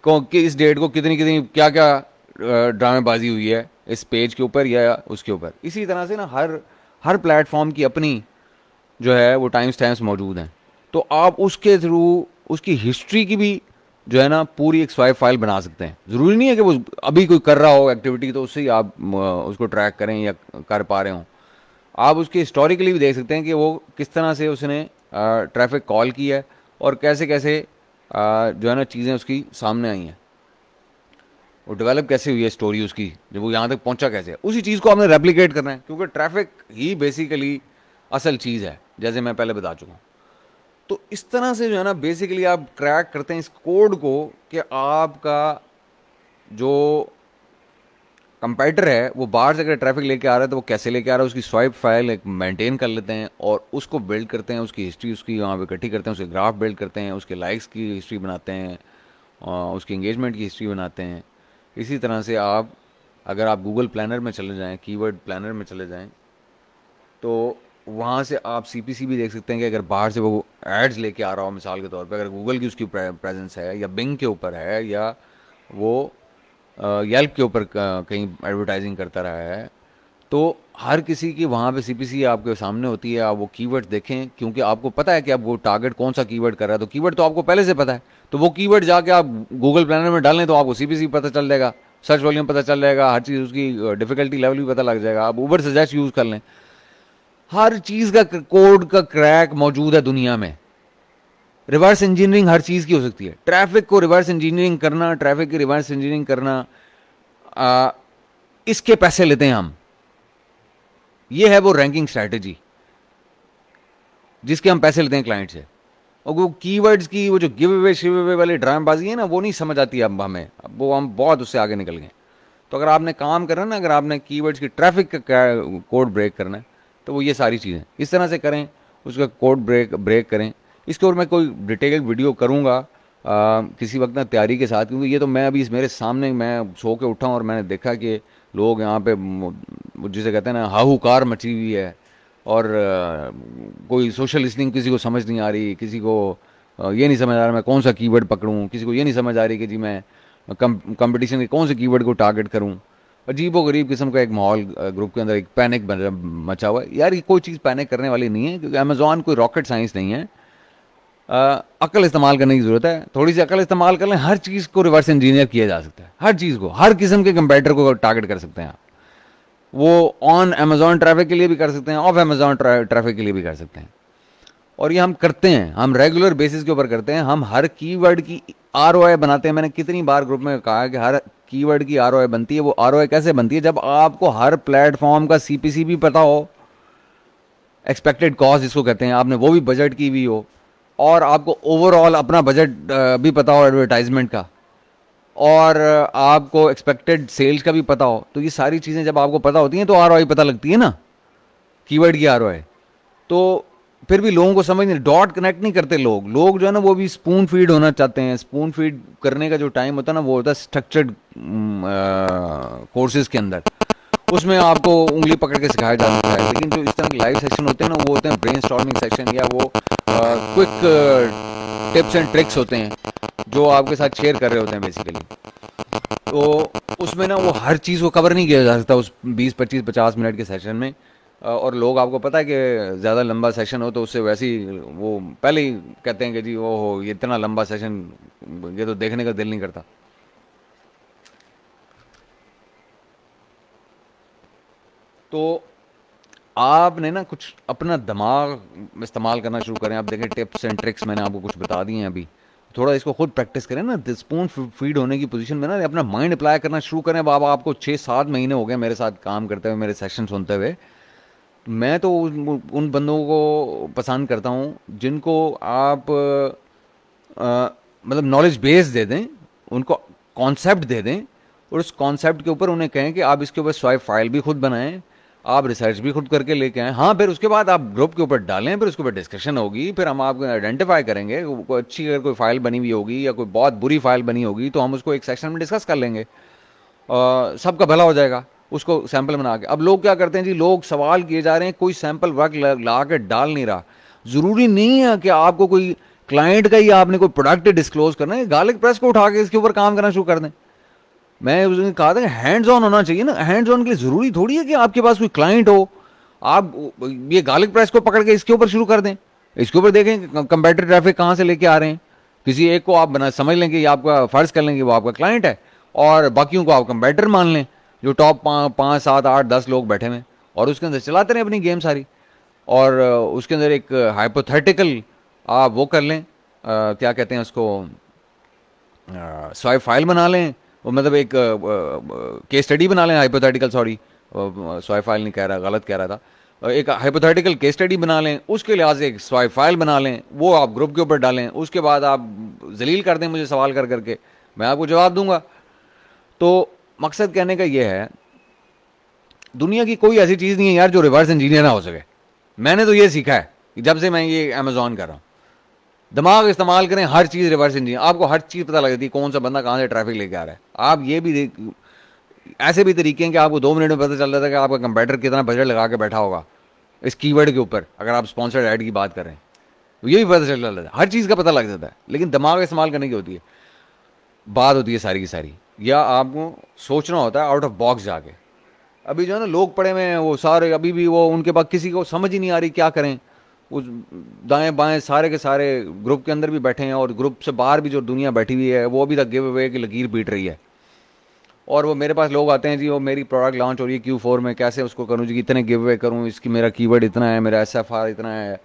कि इस डेट को कितनी कितनी क्या क्या ड्रामेबाजी हुई है इस पेज के ऊपर या उसके ऊपर। इसी तरह से ना हर प्लेटफॉर्म की अपनी जो है वो टाइम स्टैम्प्स मौजूद हैं, तो आप उसके थ्रू उसकी हिस्ट्री की भी जो है ना पूरी एक स्वाइप फाइल बना सकते हैं। ज़रूरी नहीं है कि वो अभी कोई कर रहा हो एक्टिविटी तो उससे ही आप उसको ट्रैक करें या कर पा रहे हों। आप उसके हिस्टोरिकली भी देख सकते हैं कि वो किस तरह से उसने ट्रैफिक कॉल की है और कैसे कैसे जो है ना चीज़ें उसकी सामने आई हैं, वो डेवलप कैसे हुई है स्टोरी उसकी, जब वो यहाँ तक पहुँचा कैसे, उसी चीज़ को आपने रेप्लिकेट करना है, क्योंकि ट्रैफिक ही बेसिकली असल चीज़ है, जैसे मैं पहले बता चुका हूँ। तो इस तरह से जो है ना बेसिकली आप क्रैक करते हैं इस कोड को कि आपका जो कंपाइटर है वो बाहर से अगर ट्रैफिक लेके आ रहा है तो वो कैसे लेके आ रहा है, उसकी स्वाइप फाइल एक मेंटेन कर लेते हैं और उसको बिल्ड करते हैं, उसकी हिस्ट्री उसकी वहाँ पे इकट्ठी करते हैं, उसके ग्राफ बिल्ड करते हैं, उसके लाइक्स की हिस्ट्री बनाते हैं, उसकी एंगेजमेंट की हिस्ट्री बनाते हैं। इसी तरह से आप अगर आप गूगल प्लानर में चले जाएँ, कीवर्ड प्लानर में चले जाएँ, तो वहाँ से आप सीपीसी भी देख सकते हैं कि अगर बाहर से वो एड्स लेके आ रहा हो, मिसाल के तौर पे अगर गूगल की उसकी प्रेजेंस है या बिंग के ऊपर है या वो येल्प के ऊपर कहीं एडवर्टाइजिंग करता रहा है, तो हर किसी की वहाँ पे सीपीसी आपके सामने होती है। आप वो कीवर्ड देखें, क्योंकि आपको पता है कि आप वो टारगेट कौन सा कीवर्ड कर रहा है, तो कीवर्ड तो आपको पहले से पता है, तो वो कीवर्ड जाके आप गूगल प्लानर में डालें तो आपको सीपीसी पता चल जाएगा, सर्च वॉल्यूम पता चल जाएगा, हर चीज़ उसकी डिफ़िकल्टी लेवल भी पता लग जाएगा। आप ऊबर सजेस्ट यूज़ कर लें, हर चीज़ का कोड का क्रैक मौजूद है दुनिया में। रिवर्स इंजीनियरिंग हर चीज़ की हो सकती है। ट्रैफिक को रिवर्स इंजीनियरिंग करना, ट्रैफिक की रिवर्स इंजीनियरिंग करना, इसके पैसे लेते हैं हम। ये है वो रैंकिंग स्ट्रैटेजी जिसके हम पैसे लेते हैं क्लाइंट से। और वो कीवर्ड्स की वो जो गिव अवे शिव अवे वाली ड्रामेबाजी है ना, वो नहीं समझ आती अब हमें, अब वो हम बहुत उससे आगे निकल गए। तो अगर आपने काम करना ना, अगर आपने कीवर्ड्स की ट्रैफिक का कोड ब्रेक करना है तो वो ये सारी चीज़ें इस तरह से करें, उसका कोड ब्रेक करें। इसके और मैं कोई डिटेल्ड वीडियो करूँगा किसी वक्त ना तैयारी के साथ, क्योंकि ये तो मैं अभी मेरे सामने मैं सो के उठा हूँ और मैंने देखा कि लोग यहाँ पे जिसे कहते हैं ना हाहूकार मची हुई है, और कोई सोशल लिसनिंग किसी को समझ नहीं आ रही, किसी को ये नहीं समझ आ रहा मैं कौन सा कीवर्ड पकड़ूं, किसी को ये नहीं समझ आ रही कि जी मैं कंपटीशन के कौन से कीवर्ड को टारगेट करूं। अजीबो गरीब किस्म का एक माहौल ग्रुप के अंदर, एक पैनिक मचा हुआ है। यार ये कोई चीज़ पैनिक करने वाली नहीं है, क्योंकि अमेजॉन कोई रॉकेट साइंस नहीं है। अकल इस्तेमाल करने की ज़रूरत है, थोड़ी सी अकल इस्तेमाल कर लें, हर चीज़ को रिवर्स इंजीनियर किया जा सकता है, हर चीज़ को, हर किस्म के कंपेटिटर को टारगेट कर सकते हैं आप। वो ऑन अमेजॉन ट्रैफिक के लिए भी कर सकते हैं, ऑफ अमेजॉन ट्रैफिक के लिए भी कर सकते हैं। और ये हम करते हैं, हम रेगुलर बेसिस के ऊपर करते हैं। हम हर कीवर्ड की आरओआई बनाते हैं। मैंने कितनी बार ग्रुप में कहा कि हर कीवर्ड की आरओआई बनती है। वो आरओआई कैसे बनती है? जब आपको हर प्लेटफॉर्म का सीपीसी भी पता हो, एक्सपेक्टेड कॉस्ट जिसको कहते हैं, आपने वो भी बजट की हुई हो, और आपको ओवरऑल अपना बजट भी पता हो एडवर्टाइजमेंट का, और आपको एक्सपेक्टेड सेल्स का भी पता हो। तो ये सारी चीज़ें जब आपको पता होती हैं तो आरओआई पता लगती है ना, कीवर्ड की आरओआई। तो फिर भी लोगों को समझ नहीं, डॉट कनेक्ट नहीं करते लोग जो है ना वो भी स्पून फीड होना चाहते हैं। स्पून फीड करने का जो टाइम होता है ना वो होता है स्ट्रक्चर्ड कोर्सेज के अंदर, उसमें आपको उंगली पकड़ के सिखाया जाता है। लेकिन जो इस तरह के लाइव सेक्शन होते हैं ना, वो होते हैं ब्रेनस्टॉर्मिंग सेक्शन, या वो क्विक टिप्स एंड ट्रिक्स होते हैं जो आपके साथ शेयर कर रहे होते हैं बेसिकली। तो उसमें ना वो हर चीज़ को कवर नहीं किया जा सकता उस 20, 25, 50 मिनट के सेशन में। और लोग, आपको पता है कि ज़्यादा लंबा सेशन हो तो उससे वैसे ही वो पहले ही कहते हैं कि जी ओहो ये इतना लंबा सेशन, ये तो देखने का दिल नहीं करता। तो आपने ना कुछ अपना दिमाग इस्तेमाल करना शुरू करें। आप देखें टिप्स एंड ट्रिक्स मैंने आपको कुछ बता दिए हैं अभी, थोड़ा इसको खुद प्रैक्टिस करें ना। स्पून फीड होने की पोजीशन में ना अपना माइंड अप्लाई करना शुरू करें। अब आपको 6-7 महीने हो गए मेरे साथ काम करते हुए, मेरे सेशन सुनते हुए। मैं तो उन बंदों को पसंद करता हूँ जिनको आप मतलब नॉलेज बेस दे दें, उनको कॉन्सेप्ट दे दें, और उस कॉन्सेप्ट के ऊपर उन्हें कहें कि आप इसके ऊपर स्वाइप फाइल भी खुद बनाएं, आप रिसर्च भी खुद करके लेके आएँ। हाँ, फिर उसके बाद आप ग्रुप के ऊपर डालें, फिर उसके ऊपर डिस्कशन होगी, फिर हम आपको आइडेंटिफाई करेंगे। कोई अच्छी अगर कोई फाइल बनी हुई होगी या कोई बहुत बुरी फाइल बनी होगी तो हम उसको एक सेक्शन में डिस्कस कर लेंगे, सबका भला हो जाएगा उसको सैंपल बना के। अब लोग क्या करते हैं जी, लोग सवाल किए जा रहे हैं, कोई सैंपल वर्क ला के डाल नहीं रहा। ज़रूरी नहीं है कि आपको कोई क्लाइंट का ही आपने कोई प्रोडक्ट डिस्क्लोज करना है, गार्लिक प्रेस को उठा के इसके ऊपर काम करना शुरू कर दें। मैं उसने कहा था कि हैंड्स ऑन होना चाहिए ना। हैंड्स ऑन के लिए ज़रूरी थोड़ी है कि आपके पास कोई क्लाइंट हो, आप ये गार्लिक प्रेस को पकड़ के इसके ऊपर शुरू कर दें, इसके ऊपर देखें कंपेटिटिव ट्रैफिक कहाँ से लेके आ रहे हैं, किसी एक को आप बना समझ लें कि ये आपका फ़र्ज़ कर लें कि वो आपका क्लाइंट है, और बाकियों को आप कंपेटर मान लें, जो टॉप 5, 7, 8, 10 लोग बैठे हुए, और उसके अंदर चलाते रहें अपनी गेम सारी। और उसके अंदर एक हाइपोथेटिकल आप वो कर लें, क्या कहते हैं उसको, स्वाइप फाइल बना लें, वो मतलब एक केस स्टडी बना लें, हाइपोथेटिकल, सॉरी स्वाइप फाइल नहीं कह रहा, गलत कह रहा था, एक हाइपोथेटिकल केस स्टडी बना लें, उसके लिहाज से एक स्वाइप फाइल बना लें, वो आप ग्रुप के ऊपर डालें, उसके बाद आप जलील कर दें मुझे सवाल कर करके, मैं आपको जवाब दूंगा। तो मकसद कहने का ये है, दुनिया की कोई ऐसी चीज़ नहीं है यार जो रिवर्स इंजीनियर ना हो सके। मैंने तो ये सीखा है कि जब से मैं ये अमेजोन कर रहा हूँ, दिमाग इस्तेमाल करें, हर चीज़ रिवर्स इंजीनियर, आपको हर चीज़ पता लग जाती है, कौन सा बंदा कहाँ से ट्रैफिक लेके आ रहा है। आप ये भी ऐसे भी तरीके हैं कि आपको 2 मिनट में पता चल जाता है कि आपका कंप्यूटर कितना बजट लगा के बैठा होगा इस कीवर्ड के ऊपर, अगर आप स्पॉन्सर्ड ऐड की बात करें तो ये भी पता चल जाता है, हर चीज़ का पता लग जाता है। लेकिन दिमाग इस्तेमाल करने की होती है, बात होती है सारी की सारी, या आपको सोचना होता है आउट ऑफ बॉक्स जाके। अभी जो है ना लोग पड़े हुए हैं वो सारे, अभी भी वो उनके पास किसी को समझ ही नहीं आ रही क्या करें। उस दाएं बाएं सारे के सारे ग्रुप के अंदर भी बैठे हैं, और ग्रुप से बाहर भी जो दुनिया बैठी हुई है वो अभी तक गिव अवे की लकीर पीट रही है। और वो मेरे पास लोग आते हैं जी, वो मेरी प्रोडक्ट लॉन्च हो रही है Q4 में, कैसे उसको करूँ जी, कितने गिव अवे करूँ, इसकी मेरा कीवर्ड इतना है, मेरा SFR इतना है,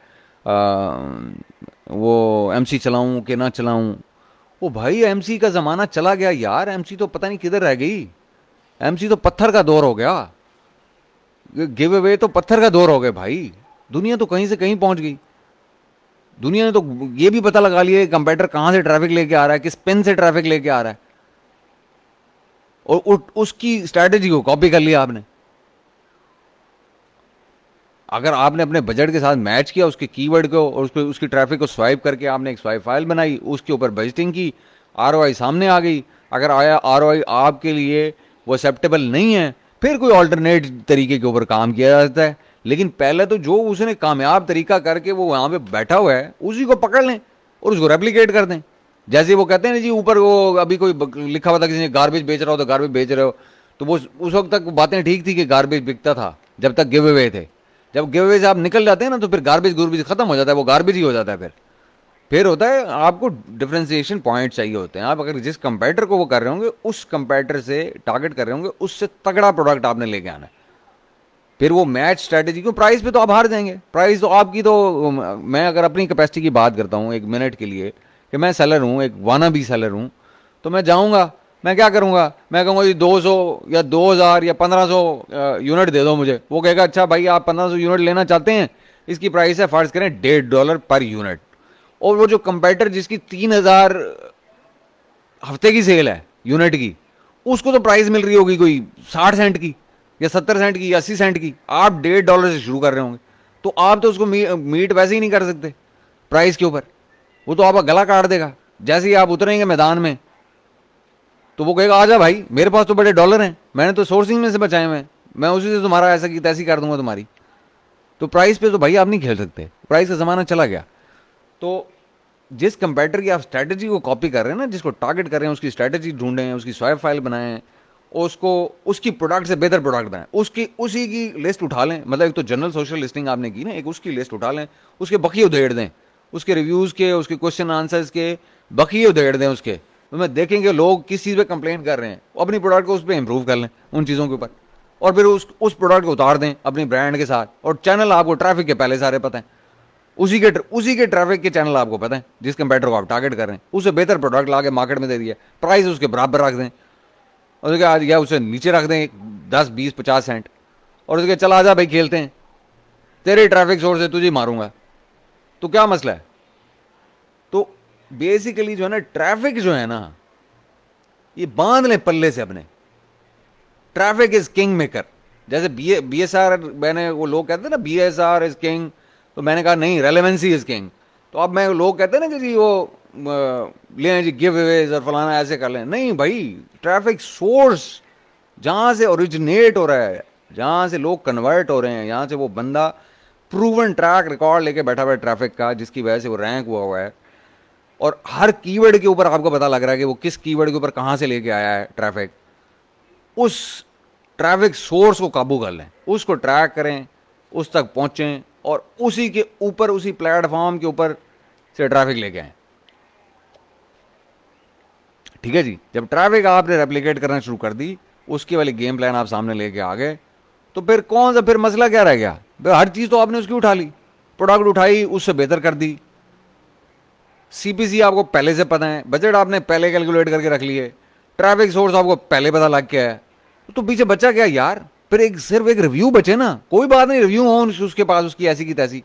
वो MC चलाऊँ कि ना चलाऊँ। वो भाई MC का ज़माना चला गया यार, MC तो पता नहीं किधर रह गई, MC तो पत्थर का दौर हो गया, गिव अवे तो पत्थर का दौर हो गया भाई। दुनिया तो कहीं से कहीं पहुंच गई। दुनिया ने तो ये भी पता लगा लिया कंप्यूटर कहां से ट्रैफिक लेके आ रहा है, किस पिन से ट्रैफिक लेके आ रहा है, और उसकी स्ट्रैटेजी को कॉपी कर लिया आपने। अगर आपने अपने बजट के साथ मैच किया उसके कीवर्ड को, और उसकी ट्रैफिक को स्वाइप करके आपने एक स्वाइप फाइल बनाई, उसके ऊपर बजटिंग की, ROI सामने आ गई। अगर आया ROI आपके लिए वो एक्सेप्टेबल नहीं है, फिर कोई ऑल्टरनेट तरीके के ऊपर काम किया जाता है। लेकिन पहले तो जो उसने कामयाब तरीका करके वो वहां पे बैठा हुआ है उसी को पकड़ लें और उसको रेप्लिकेट कर दें। जैसे वो कहते हैं ना जी, ऊपर वो अभी कोई लिखा हुआ था किसी ने गार्बेज बेच रहा हो तो गार्बेज बेच रहे हो, तो वो उस वक्त तक बातें ठीक थी कि गार्बेज बिकता था जब तक गिव अवे थे। जब गिव अवे से आप निकल जाते हैं ना तो फिर गार्बेज गुर्बेज खत्म हो जाता है, वो गार्बेज ही हो जाता है। फिर होता है आपको डिफरेंशिएशन पॉइंट चाहिए होते हैं। आप अगर जिस कंपैटर को वो कर रहे होंगे उस कंपैटर से टारगेट कर रहे होंगे, उससे तगड़ा प्रोडक्ट आपने लेके आना है। फिर वो मैच स्ट्रैटेजी, क्यों प्राइस पे तो आप हार जाएंगे। प्राइस तो आपकी तो, मैं अगर अपनी कैपेसिटी की बात करता हूँ एक मिनट के लिए कि मैं सेलर हूँ, एक वाना भी सेलर हूँ, तो मैं जाऊँगा, मैं क्या करूँगा, मैं कहूँगा जी 200 या 2000 या 1500 यूनिट दे दो मुझे। वो कहेगा अच्छा भाई आप 1500 यूनिट लेना चाहते हैं, इसकी प्राइस है फर्ज करें $1.5 पर यूनिट। और वो जो कंपैटर जिसकी 3000 हफ्ते की सेल है यूनिट की, उसको तो प्राइस मिल रही होगी कोई 60 सेंट की या 70 सेंट की या 80 सेंट की, आप $1.5 से शुरू कर रहे होंगे, तो आप तो उसको मीट वैसे ही नहीं कर सकते प्राइस के ऊपर, वो तो आपका गला काट देगा। जैसे ही आप उतरेंगे मैदान में तो वो कहेगा आजा भाई मेरे पास तो बड़े डॉलर हैं, मैंने तो सोर्सिंग में से बचाए हुए हैं, मैं उसी से तुम्हारा ऐसा की तैसी कर दूंगा तुम्हारी। तो प्राइस पे तो भाई आप नहीं खेल सकते, प्राइस का ज़माना चला गया। तो जिस कंपैटर की आप स्ट्रैटेजी को कॉपी कर रहे हैं ना, जिसको टारगेट कर रहे हैं, उसकी स्ट्रैटेजी ढूंढें, उसकी स्वाइप फाइल बनाएं, उसको उसकी प्रोडक्ट से बेहतर प्रोडक्ट बनाएं, उसकी उसी की लिस्ट उठा लें। मतलब एक तो जनरल सोशल लिस्टिंग आपने की ना, एक उसकी लिस्ट उठा लें, उसके बखिए उधेड़ दें, उसके रिव्यूज़ के, उसके क्वेश्चन आंसर्स के बखिए उधेड़ दें उसके। तो मैं देखेंगे लोग किस चीज़ पे कंप्लेंट कर रहे हैं, अपनी प्रोडक्ट को उस पर इंप्रूव कर लें उन चीज़ों के ऊपर, और फिर उस प्रोडक्ट को उतार दें अपनी ब्रांड के साथ। और चैनल आपको ट्रैफिक के पहले सारे पता है, उसी के ट्रैफिक के चैनल आपको पता है, जिस कंपैटर को आप टारगेट कर रहे हैं उससे बेहतर प्रोडक्ट ला के मार्केट में दे दिया, प्राइस उसके बराबर रख दें, और उसके आज या उसे नीचे रख दें 10, 20, 50 सेंट, और उसके चला जा भाई खेलते हैं, तेरे ट्रैफिक सोर्स से तुझे मारूंगा, तो क्या मसला है। तो बेसिकली जो है ना, ट्रैफिक जो है ना, ये बांध लें पल्ले से अपने। Traffic is king maker. जैसे BSR, मैंने वो लोग कहते हैं ना BSR इज किंग, तो मैंने कहा नहीं, रेलेवेंसी इज किंग। तो अब मैं लोग कहते हैं ना कि जी वो ले जी गिव अवेज और फलाना ऐसे कर लें, नहीं भाई, ट्रैफिक सोर्स जहाँ से ओरिजिनेट हो रहा है, जहाँ से लोग कन्वर्ट हो रहे हैं, यहाँ से वो बंदा प्रूवन ट्रैक रिकॉर्ड लेके बैठा हुआ है ट्रैफिक का, जिसकी वजह से वो रैंक हुआ है, और हर कीवर्ड के ऊपर आपको पता लग रहा है कि वो किस कीवर्ड के ऊपर कहाँ से लेके आया है ट्रैफिक। उस ट्रैफिक सोर्स को काबू कर लें, उसको ट्रैक करें, उस तक पहुँचें, और उसी के ऊपर, उसी प्लेटफॉर्म के ऊपर से ट्रैफिक लेके आएँ। ठीक है जी, जब ट्रैफिक आपने रेप्लिकेट करना शुरू कर दी, उसकी वाली गेम प्लान आप सामने लेके आ गए, तो फिर कौन सा फिर मसला क्या रह गया? फिर हर चीज़ तो आपने उसकी उठा ली, प्रोडक्ट उठाई, उससे बेहतर कर दी, सीपीसी आपको पहले से पता है, बजट आपने पहले कैलकुलेट करके रख लिए, ट्रैफिक सोर्स आपको पहले पता लग गया है, तो पीछे बचा क्या यार? फिर एक सिर्फ एक रिव्यू बचे ना, कोई बात नहीं, रिव्यू हो उसके पास, उसकी ऐसी की तैसी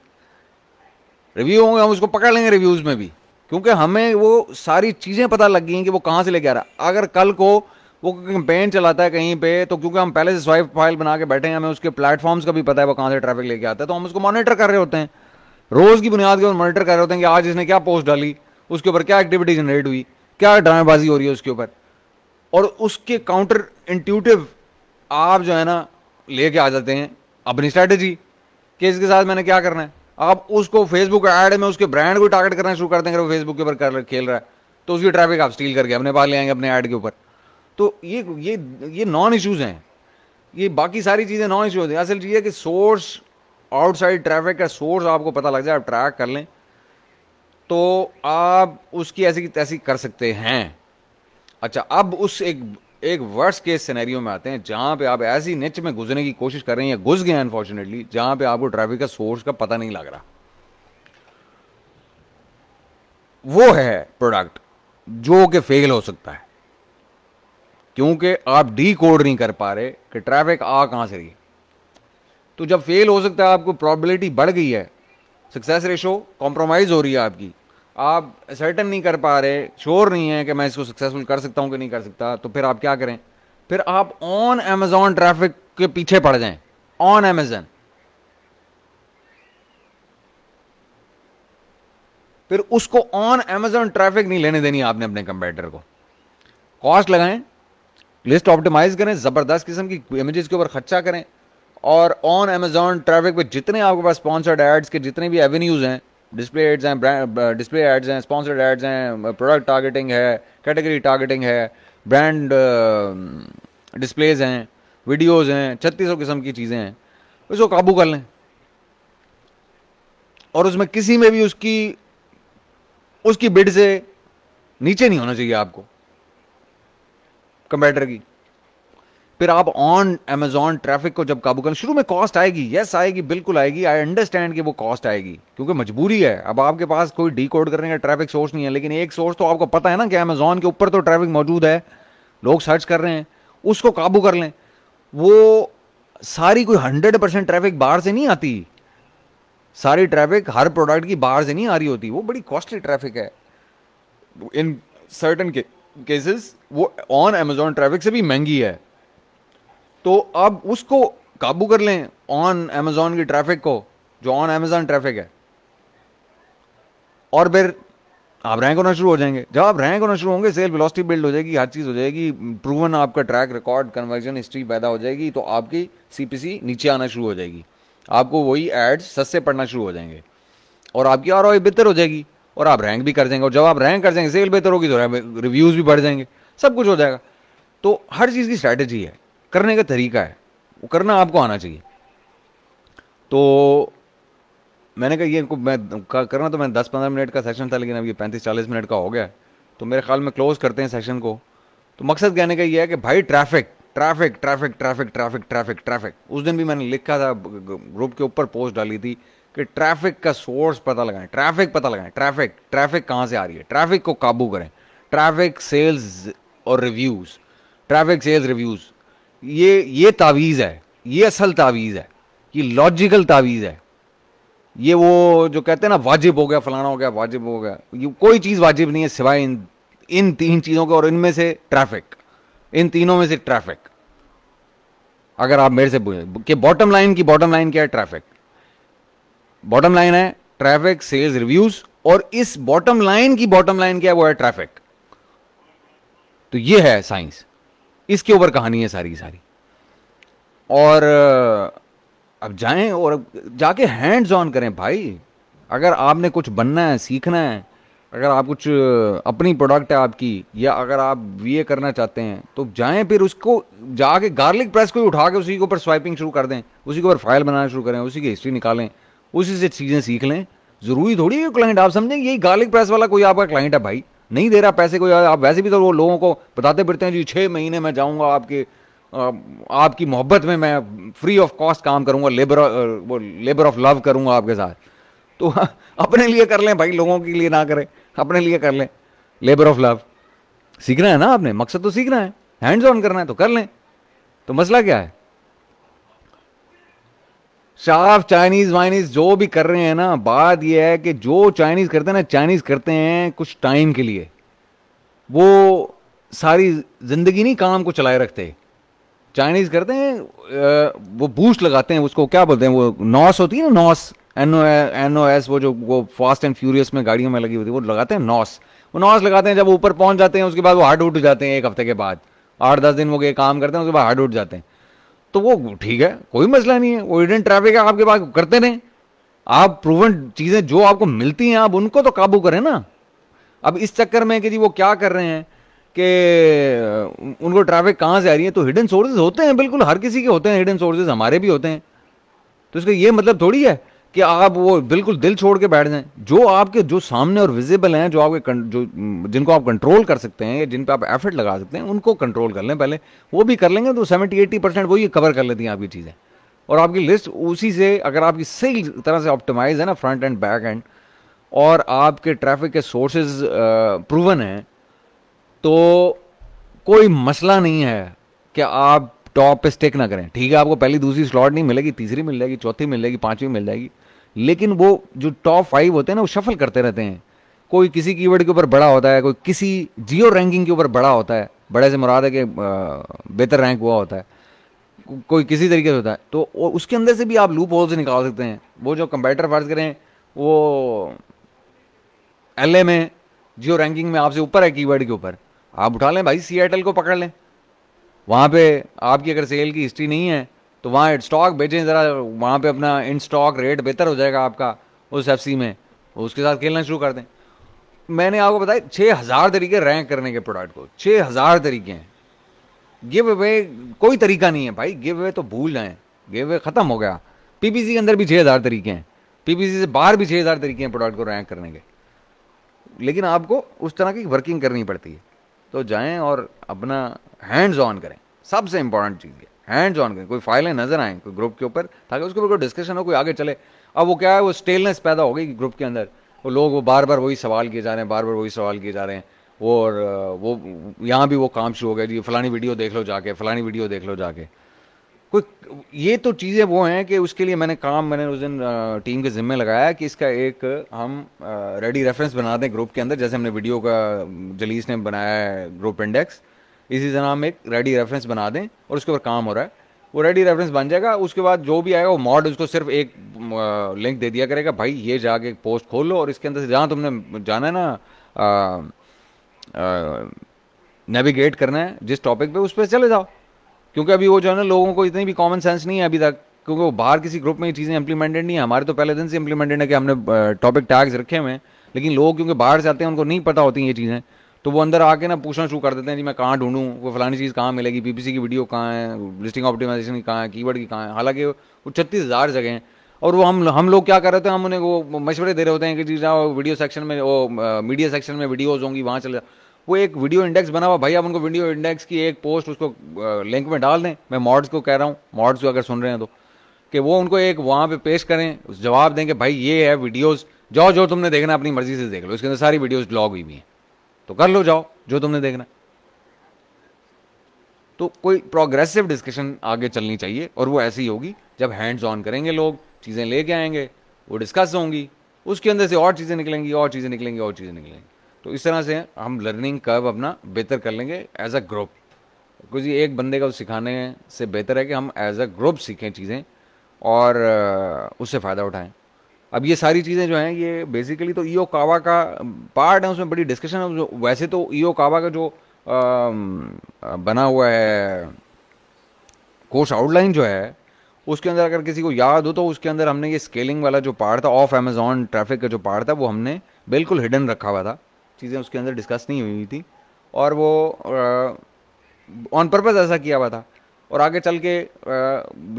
रिव्यू होंगे, हम उसको पकड़ लेंगे रिव्यूज में भी, क्योंकि हमें वो सारी चीजें पता लग गई हैं कि वो कहां से लेके आ रहा है। अगर कल को वो कैंपेन चलाता है कहीं पे, तो क्योंकि हम पहले से स्वाइप फाइल बना के बैठे हैं, हमें उसके प्लेटफॉर्म्स का भी पता है वो कहां से ट्रैफिक लेके आता है, तो हम उसको मॉनिटर कर रहे होते हैं, रोज की बुनियाद के ऊपर मॉनिटर कर रहे होते हैं कि आज इसने क्या पोस्ट डाली, उसके ऊपर क्या एक्टिविटी जनरेट हुई, क्या ड्रामेबाजी हो रही है उसके ऊपर, और उसके काउंटर इंट्यूटिव आप जो है ना लेके आ जाते हैं अपनी स्ट्रैटेजी कि इसके साथ मैंने क्या करना है। आप उसको फेसबुक ऐड में उसके ब्रांड को टारगेट करना शुरू कर देंगे, वो फेसबुक के ऊपर खेल रहा है, तो उसकी ट्रैफिक आप स्टील करके अपने पास ले आएंगे अपने ऐड के ऊपर। तो ये नॉन इश्यूज हैं, ये बाकी सारी चीज़ें नॉन इश्यूज हैं। असल चीज़ है कि सोर्स, आउटसाइड ट्रैफिक का सोर्स आपको पता लग जाए, आप ट्रैक कर लें, तो आप उसकी ऐसी की तैसी कर सकते हैं। अच्छा, अब उस एक वर्स्ट केस सिनेरियो में आते हैं, जहां पे आप ऐसी निच में घुसने की कोशिश कर रहे हैं या घुस गए अनफॉर्चुनेटली, जहां पे आपको ट्रैफिक का सोर्स का पता नहीं लग रहा। वो है प्रोडक्ट जो कि फेल हो सकता है, क्योंकि आप डी कोड नहीं कर पा रहे कि ट्रैफिक आ कहां से रही है। तो जब फेल हो सकता है, आपको प्रोबेबिलिटी बढ़ गई है, सक्सेस रेशो कॉम्प्रोमाइज हो रही है आपकी, आप सर्टन नहीं कर पा रहे, श्योर नहीं है कि मैं इसको सक्सेसफुल कर सकता हूं कि नहीं कर सकता, तो फिर आप क्या करें? फिर आप ऑन अमेजॉन ट्रैफिक के पीछे पड़ जाएं, ऑन अमेजॉन। फिर उसको ऑन अमेजॉन ट्रैफिक नहीं लेने देनी आपने अपने कंपेटिटर को। कॉस्ट लगाएं, लिस्ट ऑप्टिमाइज करें, जबरदस्त किस्म की इमेजेस के ऊपर खर्चा करें, और ऑन अमेजॉन ट्रैफिक पे जितने आपके पास स्पॉन्सर्ड एड्स के जितने भी एवेन्यूज हैं, डिस्प्ले एड्स हैं, डिस्प्ले एड्स हैं, स्पॉन्सर्ड एड्स हैं, प्रोडक्ट टारगेटिंग है, कैटेगरी टारगेटिंग है, ब्रांड डिस्प्लेज हैं, वीडियोस हैं, 3600 किस्म की चीज़ें हैं, उसको काबू कर लें। और उसमें किसी में भी उसकी बिड से नीचे नहीं होना चाहिए आपको कंपेटिटर की। फिर आप ऑन अमेजॉन ट्रैफिक को जब काबू करें, शुरू में कॉस्ट आएगी, यस आएगी, बिल्कुल आएगी, आई अंडरस्टैंड कि वो कॉस्ट आएगी, क्योंकि मजबूरी है। अब आपके पास कोई डी कोड करने का ट्रैफिक सोर्स नहीं है, लेकिन एक सोर्स तो आपको पता है ना कि अमेजॉन के ऊपर तो ट्रैफिक मौजूद है, लोग सर्च कर रहे हैं, उसको काबू कर लें। वो सारी कोई 100% ट्रैफिक बाहर से नहीं आती, सारी ट्रैफिक हर प्रोडक्ट की बाहर से नहीं आ रही होती, वो बड़ी कॉस्टली ट्रैफिक है। इन सर्टन केसेस वो ऑन अमेजॉन ट्रैफिक से भी महंगी है। तो अब उसको काबू कर लें, ऑन अमेजॉन की ट्रैफिक को, जो ऑन अमेजॉन ट्रैफिक है, और फिर आप रैंक होना शुरू हो जाएंगे। जब आप रैंक होना शुरू होंगे, सेल वेलोसिटी बिल्ड हो जाएगी, हर चीज़ हो जाएगी, प्रूवन आपका ट्रैक रिकॉर्ड कन्वर्जन हिस्ट्री पैदा हो जाएगी, तो आपकी सीपीसी नीचे आना शुरू हो जाएगी, आपको वही एड्स सस्ते पड़ना शुरू हो जाएंगे, और आपकी आरओआई बेहतर हो जाएगी, और आप रैंक भी कर जाएंगे। और जब आप रैंक कर जाएंगे, सेल बेहतर होगी, तो रिव्यूज़ भी बढ़ जाएंगे, सब कुछ हो जाएगा। तो हर चीज़ की स्ट्रैटेजी है, करने का तरीका है, वो करना आपको आना चाहिए। तो मैंने कहा ये मैं करना, तो मैं 10-15 मिनट का सेशन था, लेकिन अब ये 35-40 मिनट का हो गया, तो मेरे ख्याल में क्लोज करते हैं सेशन को। तो मकसद कहने का ये है कि भाई traffic traffic traffic traffic traffic traffic traffic, उस दिन भी मैंने लिखा था, ग्रुप के ऊपर पोस्ट डाली थी कि ट्रैफिक का सोर्स पता लगाएं, ट्रैफिक पता लगाएं, ट्रैफिक कहाँ से आ रही है, ट्रैफिक को काबू करें। ट्रैफिक सेल्स और रिव्यूज़, ट्रैफिक सेल्स रिव्यूज़, ये तावीज़ है, ये असल तावीज़ है, ये लॉजिकल तावीज़ है। ये वो जो कहते हैं ना वाजिब हो गया, फलाना हो गया, वाजिब हो गया, ये कोई चीज़ वाजिब नहीं है सिवाय इन 3 चीज़ों के, और इनमें से ट्रैफिक, इन तीनों में से ट्रैफिक। अगर आप मेरे से पूछें कि बॉटम लाइन क्या है, ट्रैफिक बॉटम लाइन है, ट्रैफिक सेल्स रिव्यूज, और इस बॉटम लाइन क्या है, वो है ट्रैफिक। तो ये है साइंस, इसके ऊपर कहानी है सारी की सारी। और अब जाएं और जाके हैंड्स ऑन करें भाई। अगर आपने कुछ बनना है, सीखना है, अगर आप कुछ अपनी प्रोडक्ट है आपकी, या अगर आप वीए करना चाहते हैं, तो जाएं, फिर उसको जाके गार्लिक प्रेस को उठा के उसी के ऊपर स्वाइपिंग शुरू कर दें, उसी के ऊपर फाइल बनाना शुरू करें, उसी की हिस्ट्री निकालें, उसी से चीज़ें सीख लें। ज़रूरी थोड़ी है क्लाइंट, आप समझें यही गार्लिक प्रेस वाला कोई आपका क्लाइंट है भाई, नहीं दे रहा पैसे को यार, आप वैसे भी तो वो लोगों को बताते फिरते हैं जी 6 महीने मैं जाऊंगा आपके आपकी मोहब्बत में मैं फ्री ऑफ कॉस्ट काम करूंगा, वो लेबर ऑफ लव करूंगा आपके साथ। तो अपने लिए कर लें भाई, लोगों के लिए ना करें, अपने लिए कर लें लेबर ऑफ लव। सीखना है ना आपने, मकसद तो सीखना है, हैंड्स ऑन करना है तो कर लें। तो मसला क्या है? साफ चाइनीज वाइनीज जो भी कर रहे हैं ना, बात यह है कि जो चाइनीज करते हैं ना, चाइनीज करते हैं कुछ टाइम के लिए, वो सारी जिंदगी नहीं काम को चलाए रखते। चाइनीज करते हैं वो बूस्ट लगाते हैं, उसको क्या बोलते हैं, वो नॉस होती है ना, नॉस, NOS, वो जो वो फास्ट एंड फ्यूरियस में गाड़ियों में लगी होती है, वो लगाते हैं नॉस। वो नॉस लगाते हैं, जब ऊपर पहुंच जाते हैं उसके बाद वो हार्ड उठ जाते हैं, 1 हफ्ते के बाद, 8-10 दिन वो ये काम करते हैं, उसके बाद हार्ड उठ जाते हैं। तो वो ठीक है, कोई मसला नहीं है, वो हिडन ट्रैफिक है आपके पास, करते रहें। आप प्रूवन चीजें जो आपको मिलती हैं आप उनको तो काबू करें ना। अब इस चक्कर में कि जी वो क्या कर रहे हैं कि उनको ट्रैफिक कहां से आ रही है, तो हिडन सोर्सेज होते हैं, बिल्कुल हर किसी के होते हैं हिडन सोर्सेज, हमारे भी होते हैं। तो इसका ये मतलब थोड़ी है कि आप वो बिल्कुल दिल छोड़ के बैठ जाएं। जो आपके जो सामने और विजिबल हैं, जो आपके जो जिनको आप कंट्रोल कर सकते हैं या जिन पे आप एफर्ट लगा सकते हैं, उनको कंट्रोल कर लें पहले। वो भी कर लेंगे तो 70-80% वही कवर कर लेती हैं आपकी चीज़ें। और आपकी लिस्ट उसी से, अगर आपकी सही तरह से ऑप्टिमाइज है ना, फ्रंट एंड बैक एंड, और आपके ट्रैफिक के सोर्सेज प्रूवन हैं, तो कोई मसला नहीं है कि आप टॉप पे स्टिक ना करें। ठीक है, आपको पहली दूसरी स्लॉट नहीं मिलेगी, तीसरी मिल जाएगी, चौथी मिल जाएगी, पांचवी मिल जाएगी, लेकिन वो जो टॉप 5 होते हैं ना, वो शफल करते रहते हैं। कोई किसी कीवर्ड के ऊपर बड़ा होता है, कोई किसी जियो रैंकिंग के ऊपर बड़ा होता है, बड़े से मुराद है कि बेहतर रैंक हुआ होता है, कोई किसी तरीके से होता है। तो उसके अंदर से भी आप लूप होल से निकाल सकते हैं। वो जो कंपेटर फर्ज करें वो LA में जियो रैंकिंग में आपसे ऊपर है कीवर्ड के ऊपर, आप उठा लें भाई, Seattle को पकड़ लें। वहाँ पे आपकी अगर सेल की हिस्ट्री नहीं है तो वहाँ स्टॉक बेचें ज़रा, वहाँ पे अपना इन स्टॉक रेट बेहतर हो जाएगा आपका उस FC में, उसके साथ खेलना शुरू कर दें। मैंने आपको बताया 6000 तरीके रैंक करने के प्रोडक्ट को, 6000 तरीके हैं। गिव अवे कोई तरीका नहीं है भाई, गिव अवे तो भूल जाएं, गिव अवे ख़त्म हो गया। PPC के अंदर भी 6000 तरीके हैं, PPC से बाहर भी 6000 तरीके हैं प्रोडक्ट को रैंक करने के, लेकिन आपको उस तरह की वर्किंग करनी पड़ती है। तो जाएं और अपना हैंड्स ऑन करें, सबसे इंपॉर्टेंट चीज़ है हैंड्स ऑन करें। कोई फाइलें नजर आए कोई ग्रुप के ऊपर, ताकि उसके ऊपर कोई डिस्कशन हो, कोई आगे चले। अब वो क्या है, वो स्टेलनेस पैदा हो गई ग्रुप के अंदर, वो लोग वो बार बार वही सवाल किए जा रहे हैं, बार बार वही सवाल किए जा रहे हैं। और वो यहाँ भी वो काम शुरू हो गया जी, फलानी वीडियो देख लो जाके, फलानी वीडियो देख लो जाके। कोई ये तो चीज़ें वो हैं कि उसके लिए मैंने उस दिन टीम के जिम्मे लगाया कि इसका एक हम रेडी रेफरेंस बना दें ग्रुप के अंदर, जैसे हमने वीडियो का जलीस ने बनाया है ग्रुप इंडेक्स, इसी तरह हम एक रेडी रेफरेंस बना दें और उसके ऊपर काम हो रहा है। वो रेडी रेफरेंस बन जाएगा, उसके बाद जो भी आएगा वो मॉड उसको सिर्फ एक लिंक दे दिया करेगा, भाई ये जाके पोस्ट खोल लो और इसके अंदर से जहाँ तुमने जाना है ना, नेविगेट करना है जिस टॉपिक पे, उस पर चले जाओ। क्योंकि अभी वो जो है ना, लोगों को इतनी भी कॉमन सेंस नहीं है अभी तक, क्योंकि वो बाहर किसी ग्रुप में ये चीज़ें इंप्लीमेंटेड नहीं है। हमारे तो पहले दिन से इंप्लीमेंटेड है कि हमने टॉपिक टैग्स रखे हुए हैं, लेकिन लोग क्योंकि बाहर से आते हैं उनको नहीं पता होती ये चीज़ें, तो वो अंदर आके ना पूछना शुरू कर देते हैं जी मैं कहाँ ढूंढूं, वो फलानी चीज़ कहाँ मिलेगी, PPC की वीडियो कहाँ है, लिस्टिंग ऑप्टिमाइजेशन की कहाँ है, कीवर्ड की कहाँ है। हालांकि वो 36,000 जगह हैं। और वो हम लोग क्या कर रहे थे, हम उन्हें वो मशवरे दे रहे होते हैं कि जी जाओ वीडियो सेक्शन में, वो मीडिया सेक्शन में वीडियोज़ होंगी, वहाँ चले जाओ। वो एक वीडियो इंडेक्स बना हुआ, भाई आप उनको वीडियो इंडेक्स की एक पोस्ट उसको लिंक में डाल दें। मैं मॉड्स को कह रहा हूँ, मॉड्स को अगर सुन रहे हैं तो, कि वो उनको एक वहाँ पे पेश करें, जवाब दें कि भाई ये है वीडियोस, जाओ जो तुमने देखना अपनी मर्जी से देख लो, इसके अंदर सारी वीडियोस लॉग हुई भी हैं, तो कर लो जाओ जो तुमने देखना। तो कोई प्रोग्रेसिव डिस्कशन आगे चलनी चाहिए, और वो ऐसी होगी जब हैंड्स ऑन करेंगे लोग, चीज़ें लेके आएंगे, वो डिस्कस होंगी, उसके अंदर से और चीज़ें निकलेंगी, और चीज़ें निकलेंगी, और चीज़ें निकलेंगी। तो इस तरह से हम लर्निंग कर्व अपना बेहतर कर लेंगे एज अ ग्रुप। कुछ एक बंदे को सिखाने से बेहतर है कि हम एज अ ग्रुप सीखें चीज़ें और उससे फ़ायदा उठाएं। अब ये सारी चीज़ें जो हैं ये बेसिकली तो ईओ कावा का पार्ट है, उसमें बड़ी डिस्कशन है। वैसे तो ईओ कावा का जो बना हुआ है कोर्स आउटलाइन जो है, उसके अंदर अगर किसी को याद हो तो उसके अंदर हमने ये स्केलिंग वाला जो पार्ट था, ऑफ अमेजॉन ट्रैफिक का जो पार्ट था, वो हमने बिल्कुल हिडन रखा हुआ था, चीज़ें उसके अंदर डिस्कस नहीं हुई थी, और वो ऑन पर्पज़ ऐसा किया हुआ था। और आगे चल के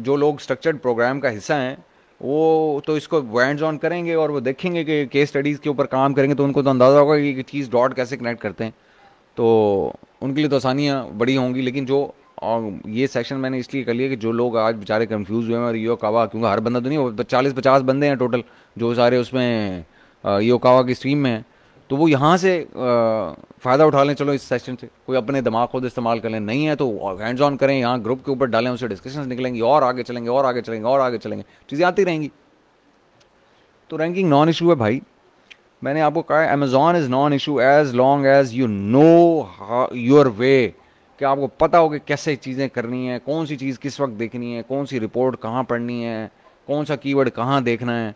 जो लोग स्ट्रक्चर्ड प्रोग्राम का हिस्सा हैं वो तो इसको हैंड्स ऑन करेंगे और वो देखेंगे कि केस स्टडीज़ के ऊपर काम करेंगे, तो उनको तो अंदाज़ा होगा कि ये चीज़ डॉट कैसे कनेक्ट करते हैं। तो उनके लिए तो आसानियाँ बड़ी होंगी। लेकिन जो ये सेक्शन मैंने इसलिए कर लिया कि जो लोग आज बेचारे कंफ्यूज हुए हैं, और यो कावा, क्योंकि हर बंदा तो नहीं हो, 40-50 बंदे हैं टोटल जो सारे उसमें यो कावा की स्ट्रीम में हैं, तो वो यहाँ से फ़ायदा उठा लें। चलो इस सेशन से कोई अपने दिमाग खुद इस्तेमाल कर लें, नहीं है तो हैंड्स ऑन करें, यहाँ ग्रुप के ऊपर डालें, उससे डिस्कशंस निकलेंगी और आगे चलेंगे और आगे चलेंगे और आगे चलेंगे, चीज़ें आती रहेंगी। तो रैंकिंग नॉन इशू है भाई। मैंने आपको कहा Amazon is non issue as long as you know your way, कि आपको पता हो कि कैसे चीज़ें करनी है, कौन सी चीज़ किस वक्त देखनी है, कौन सी रिपोर्ट कहाँ पढ़नी है, कौन सा कीवर्ड कहाँ देखना है,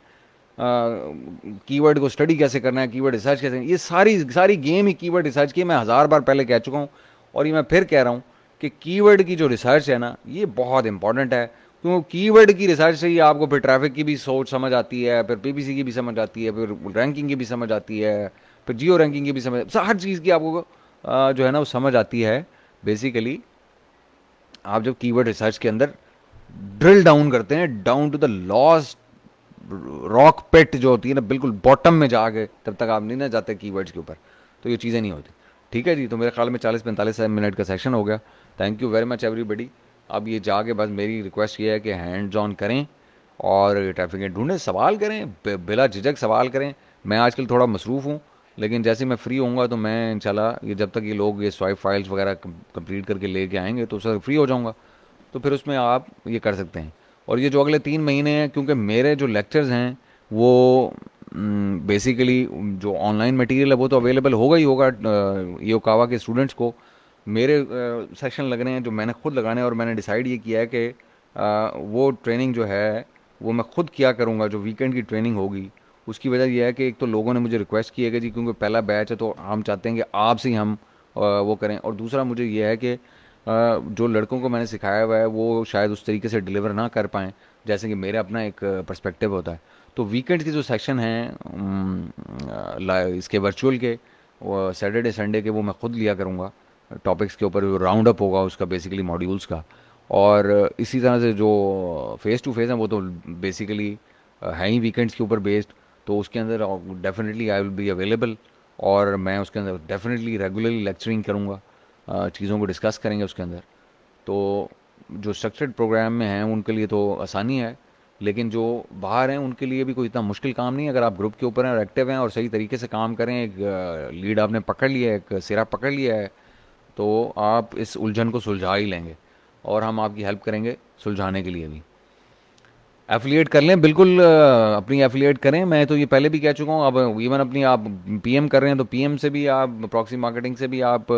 कीवर्ड को स्टडी कैसे करना है, कीवर्ड रिसर्च कैसे, ये सारी सारी गेम ही कीवर्ड रिसर्च की। मैं हज़ार बार पहले कह चुका हूँ और ये मैं फिर कह रहा हूँ कि कीवर्ड की जो रिसर्च है ना, ये बहुत इंपॉर्टेंट है। क्योंकि कीवर्ड की रिसर्च से ही आपको फिर ट्रैफिक की भी सोच समझ आती है, फिर पीपीसी की भी समझ आती है, फिर रैंकिंग की भी समझ आती है, फिर जियो रैंकिंग की भी समझ, हर चीज़ की आपको जो है ना वो समझ आती है। बेसिकली आप जब कीवर्ड रिसर्च के अंदर ड्रिल डाउन करते हैं, down to the lost rock pet जो होती है ना, बिल्कुल बॉटम में जाके, तब तक आप नहीं ना जाते कीवर्ड्स के ऊपर, तो ये चीज़ें नहीं होती। ठीक है जी, तो मेरे ख्याल में 40-45 मिनट का सेशन हो गया। Thank you very much everybody. अब ये जाके बस मेरी रिक्वेस्ट ये है कि हैंड्स ऑन करें और ट्रैफिक ढूंढें, सवाल करें, बिला झिझक सवाल करें। मैं आजकल थोड़ा मसरूफ़ हूँ, लेकिन जैसे मैं फ्री होऊंगा तो मैं इंशाल्लाह, ये जब तक ये लोग ये स्वाइप फाइल्स वगैरह कंप्लीट करके लेके आएंगे तो सर फ्री हो जाऊंगा, तो फिर उसमें आप ये कर सकते हैं। और ये जो अगले 3 महीने हैं, क्योंकि मेरे जो लेक्चर्स हैं वो बेसिकली जो ऑनलाइन मटेरियल है वो तो अवेलेबल होगा ही होगा योकावा के स्टूडेंट्स को। मेरे सेशन लग रहे हैं जो मैंने खुद लगाने हैं, और मैंने डिसाइड ये किया है कि वो ट्रेनिंग जो है वो मैं खुद किया करूँगा। जो वीकेंड की ट्रेनिंग होगी उसकी वजह यह है कि एक तो लोगों ने मुझे रिक्वेस्ट की है कि जी क्योंकि पहला बैच है तो हम चाहते हैं कि आपसे ही हम वो करें, और दूसरा मुझे ये है कि जो लड़कों को मैंने सिखाया हुआ है वो शायद उस तरीके से डिलीवर ना कर पाएँ जैसे कि मेरा अपना एक पर्सपेक्टिव होता है। तो वीकेंड के जो सेक्शन हैं इसके वर्चुअल के, सैटरडे संडे के, वो मैं खुद लिया करूँगा। टॉपिक्स के ऊपर राउंड अप होगा उसका, बेसिकली मॉड्यूल्स का। और इसी तरह से जो फेस टू फेस हैं वो तो बेसिकली है ही वीकेंड्स के ऊपर बेस्ड, तो उसके अंदर definitely I will be available, और मैं उसके अंदर डेफिनेटली रेगुलरली लेक्चरिंग करूँगा, चीज़ों को डिस्कस करेंगे उसके अंदर। तो जो स्ट्रक्चर्ड प्रोग्राम में हैं उनके लिए तो आसानी है, लेकिन जो बाहर हैं उनके लिए भी कोई इतना मुश्किल काम नहीं है। अगर आप ग्रुप के ऊपर हैं और एक्टिव हैं और सही तरीके से काम करें, एक लीड आपने पकड़ लिया है, एक सिरा पकड़ लिया है, तो आप इस उलझन को सुलझा ही लेंगे, और हम आपकी हेल्प करेंगे सुलझाने के लिए भी। एफिलिएट कर लें, बिल्कुल अपनी एफिलिएट करें। मैं तो ये पहले भी कह चुका हूँ, अब इवन अपनी आप पीएम कर रहे हैं तो पीएम से भी आप, प्रॉक्सी मार्केटिंग से भी आप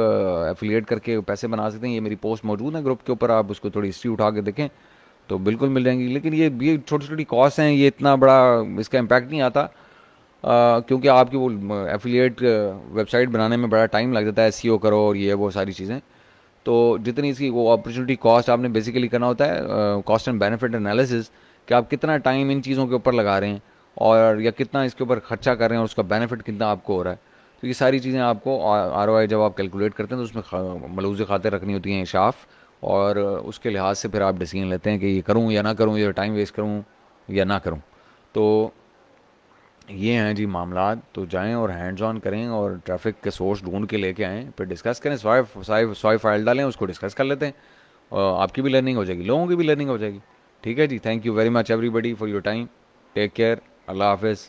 एफिलिएट करके पैसे बना सकते हैं। ये मेरी पोस्ट मौजूद है ग्रुप के ऊपर, आप उसको थोड़ी हिस्ट्री उठा के देखें तो बिल्कुल मिल जाएंगी। लेकिन ये छोटी छोटी कॉस्ट हैं, ये इतना बड़ा इसका इम्पैक्ट नहीं आता, क्योंकि आपकी वो एफिलिएट वेबसाइट बनाने में बड़ा टाइम लग जाता है, एसईओ करो और ये वो सारी चीज़ें। तो जितनी इसकी वो अपॉर्चुनिटी कॉस्ट आपने बेसिकली करना होता है, कॉस्ट एंड बेनिफिट एनालिसिस, कि आप कितना टाइम इन चीज़ों के ऊपर लगा रहे हैं और या कितना इसके ऊपर खर्चा कर रहे हैं और उसका बेनिफिट कितना आपको हो रहा है। तो ये सारी चीज़ें आपको आरओआई जब आप कैलकुलेट करते हैं तो उसमें मलूज़ खाते रखनी होती हैं शाफ, और उसके लिहाज से फिर आप डिसीजन लेते हैं कि ये करूँ या ना करूँ, ये टाइम वेस्ट करूँ या ना करूँ। तो ये हैं जी मामलात। तो जाएं और हैंड्स ऑन करें और ट्रैफिक के सोर्स ढूंढ के लेके आएँ, फिर डिस्कस करें, स्वाइप फाइल डालें, उसको डिस्कस कर लेते हैं, और आपकी भी लर्निंग हो जाएगी, लोगों की भी लर्निंग हो जाएगी। ठीक है जी, thank you very much everybody for your time, take care, Allah हाफिज़।